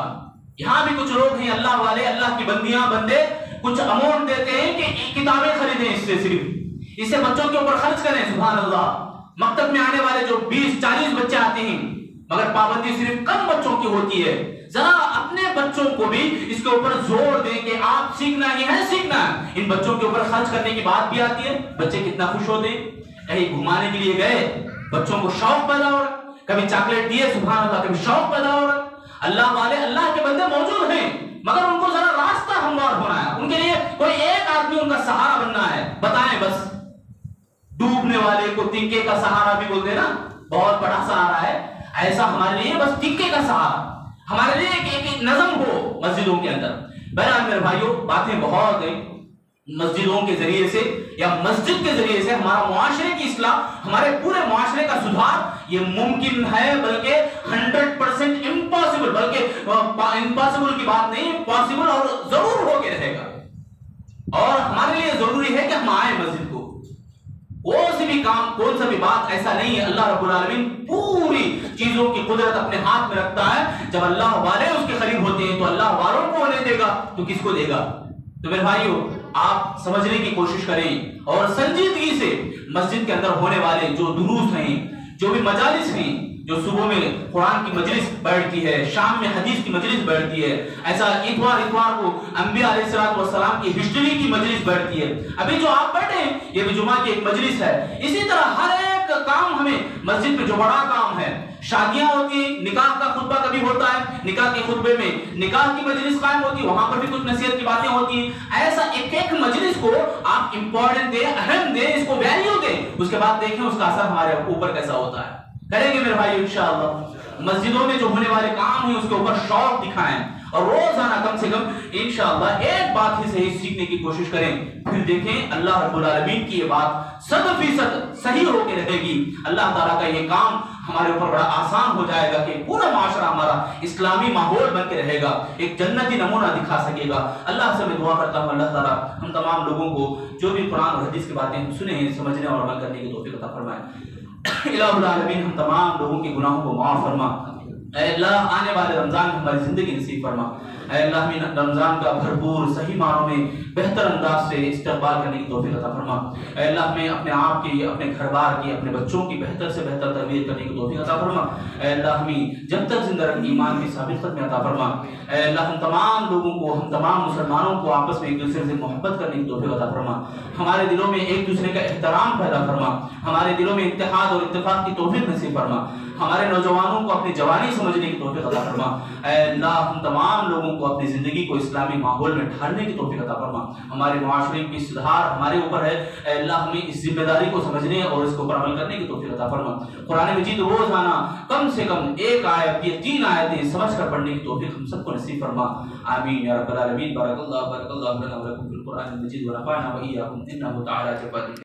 یہاں بھی کچھ لوگ ہیں اللہ والے، اللہ کی بندیاں بندے، کچھ اماؤنٹ دیتے ہیں کہ کتابیں خریدیں، اس سے صرف اسے بچوں کے اوپر خرچ کریں۔ سبحان اللہ، مکتب میں آنے والے جو 20-40 بچے آتے ہیں، مگر پابندی صرف کم بچوں کی ہوتی ہے. ذرا اپنے بچوں کو بھی اس کے اوپر زور دیں کہ آپ سیکھنا ہی ہے، سیکھنا ہے. ان بچوں کے اوپر خرچ کرنے کی بات بھی آتی ہے. بچے کتنا خوش ہوتے ہیں. کہیں گھمانے کے لیے گئے، بچوں کو شوق پیدا ہو رہا، کبھی چاکلیٹ دیے سبحان اللہ، کبھی شوق پیدا ہو رہا. اللہ والے، اللہ کے بندے موجود ہیں، مگر ان کو ذرا راستہ ہموار ہونا ہے. ان کے لیے کوئی ایک آدمی ان کا سہارا بننا ہے. بتائیں بس، ڈوبنے والے کو تنکے کا سہارا بھی بولتے ہیں نا، بہت بڑا سہارا ہے. ایسا ہمارے لیے بس تنکے کا سہارا، ہمارے لیے ایک نظم ہو مسجدوں کے اندر. بہرحال میرے بھائیوں، باتیں بہت ہیں. مسجدوں کے ذریعے سے یا مسجد کے ذریعے سے ہمارا معاشرے کی اصلاح، ہمارے پورے معاشرے کا سدھار یہ ممکن ہے، بلکہ 100% امپاسبل، بلکہ امپاسبل کی بات نہیں، پاسبل اور ضرور ہو کے رہے گا. اور ہمارے لیے ضروری ہے کہ ہم آئیں مسجد کو. کون سی بھی کام، کون سا بھی بات ایسا نہیں ہے. اللہ رب العالمین پوری چیزوں کی قدرت اپنے ہاتھ میں رکھتا ہے. جب اللہ والے اس کے قریب ہوتے ہیں تو اللہ والوں کو ہونے دے گا تو کس کو دے گا. تو میرے بھائیو، آپ سمجھنے کی کوشش کریں اور سنجیدگی سے مسجد کے اندر ہونے والے جو دروس ہیں، جو بھی مجالس ہیں، جو صبح میں قرآن کی مجلس بیٹھتی ہے، شام میں حدیث کی مجلس بیٹھتی ہے، ایسا اتوار کو انبیاء علیہ السلام کی ہسٹری کی مجلس بیٹھتی ہے. ابھی جو آپ بیٹھے ہیں یہ بھی جمعہ کی ایک مجلس ہے. اسی طرح ہر ایک کام ہمیں مسجد میں جو بڑا کام ہے، شادیاں ہوتی ہیں، نکاح کا خطبہ کبھی ہوتا ہے، نکاح کے خطبے میں نکاح کی مجلس قائم ہوتی ہے، وہاں پر بھی کچھ نصیحت کی باتیں ہوتی ہیں. ایسا ایک ایک مجلس کو آپ امپورٹنٹ دیں، اہم دیں، اس کو ویلیو دیں. اس کے بعد دیکھیں اس کا اثر ہمارے اوپر کیسا ہوتا ہے. کریں گے میرے بھائی انشاءاللہ. مسجدوں میں جو ہونے والے کام ہیں اس کے اوپر شوق دکھائیں اور روزانہ کم سے کم انشاءاللہ ایک بات ہی صحیح سیکھنے کی کوشش کریں. پھر دیکھیں اللہ رب العالمین کی یہ بات 100% صحیح ہو کے رہے گی. اللہ تعالیٰ کا یہ کام ہمارے اوپر بڑا آسان ہو جائے گا کہ پورا معاشرہ ہمارا اسلامی ماحول بن کے رہے گا، ایک جنتی نمونہ دکھا سکے گا. اللہ سے میں دعا کرتا ہوں اللہ تعالیٰ ہم تمام لوگوں کو جو بھی قرآن اور حدیث کی باتیں ہم سنے ہیں سمجھنے اور عمل کرنے کی توفیق عطا فرمائے. الہ العالمین ہم تمام لوگوں کے گناہوں کو معاف فرما. اے اللہ آنے والے رمضان میں ہماری زندگی نصیب فرما. اے اللہ ہمیں رمضان کا بھرپور صحیح معنوں میں بہتر انداز سے استقبال کرنے کی توفیق عطا فرما. اے اللہ ہمیں اپنے آپ کی، اپنے گھر بار کی، اپنے بچوں کی بہتر سے بہتر تربیت کرنے کی توفیق عطا فرما. اے اللہ ہمیں جب تک زندہ رکھ ایمان کی ثابت میں عطا فرما. اے اللہ ہم تمام لوگوں کو، ہم تمام مسلمانوں کو آپس میں ایک دوسرے سے محبت کرنے کی توفیق عطا فرما. ہمارے دلوں میں ایک دوسرے کا احترام پیدا فرما. ہمارے دلوں میں اتحاد اور اتفاق کی توفیق نصیب فرما. ہمارے نوجوانوں کو اپنی جوانی سمجھنے کی توفیق عطا فرما. اے اللہ ہم تمام لوگوں کو اپنی زندگی کو اسلامی ماحول میں ڈھالنے کی توفیق عطا فرما. ہمارے معاشرے کی سدھار ہمارے اوپر ہے. اے اللہ ہمیں اس ذمہ داری کو سمجھنے اور اس کے اوپر عمل کرنے کی توفیق عطا فرما. قرآن مجید روزانہ کم سے کم ایک آیت یا 3 آیتیں سمجھ کر پڑھنے کی توفیق ہم سب کو نصیب فرما. آمین یا رب العالمین. بارک اللہ لنا و لکم فی القرآن المجید ونفعنا و ایاکم انہ تعالی جواد.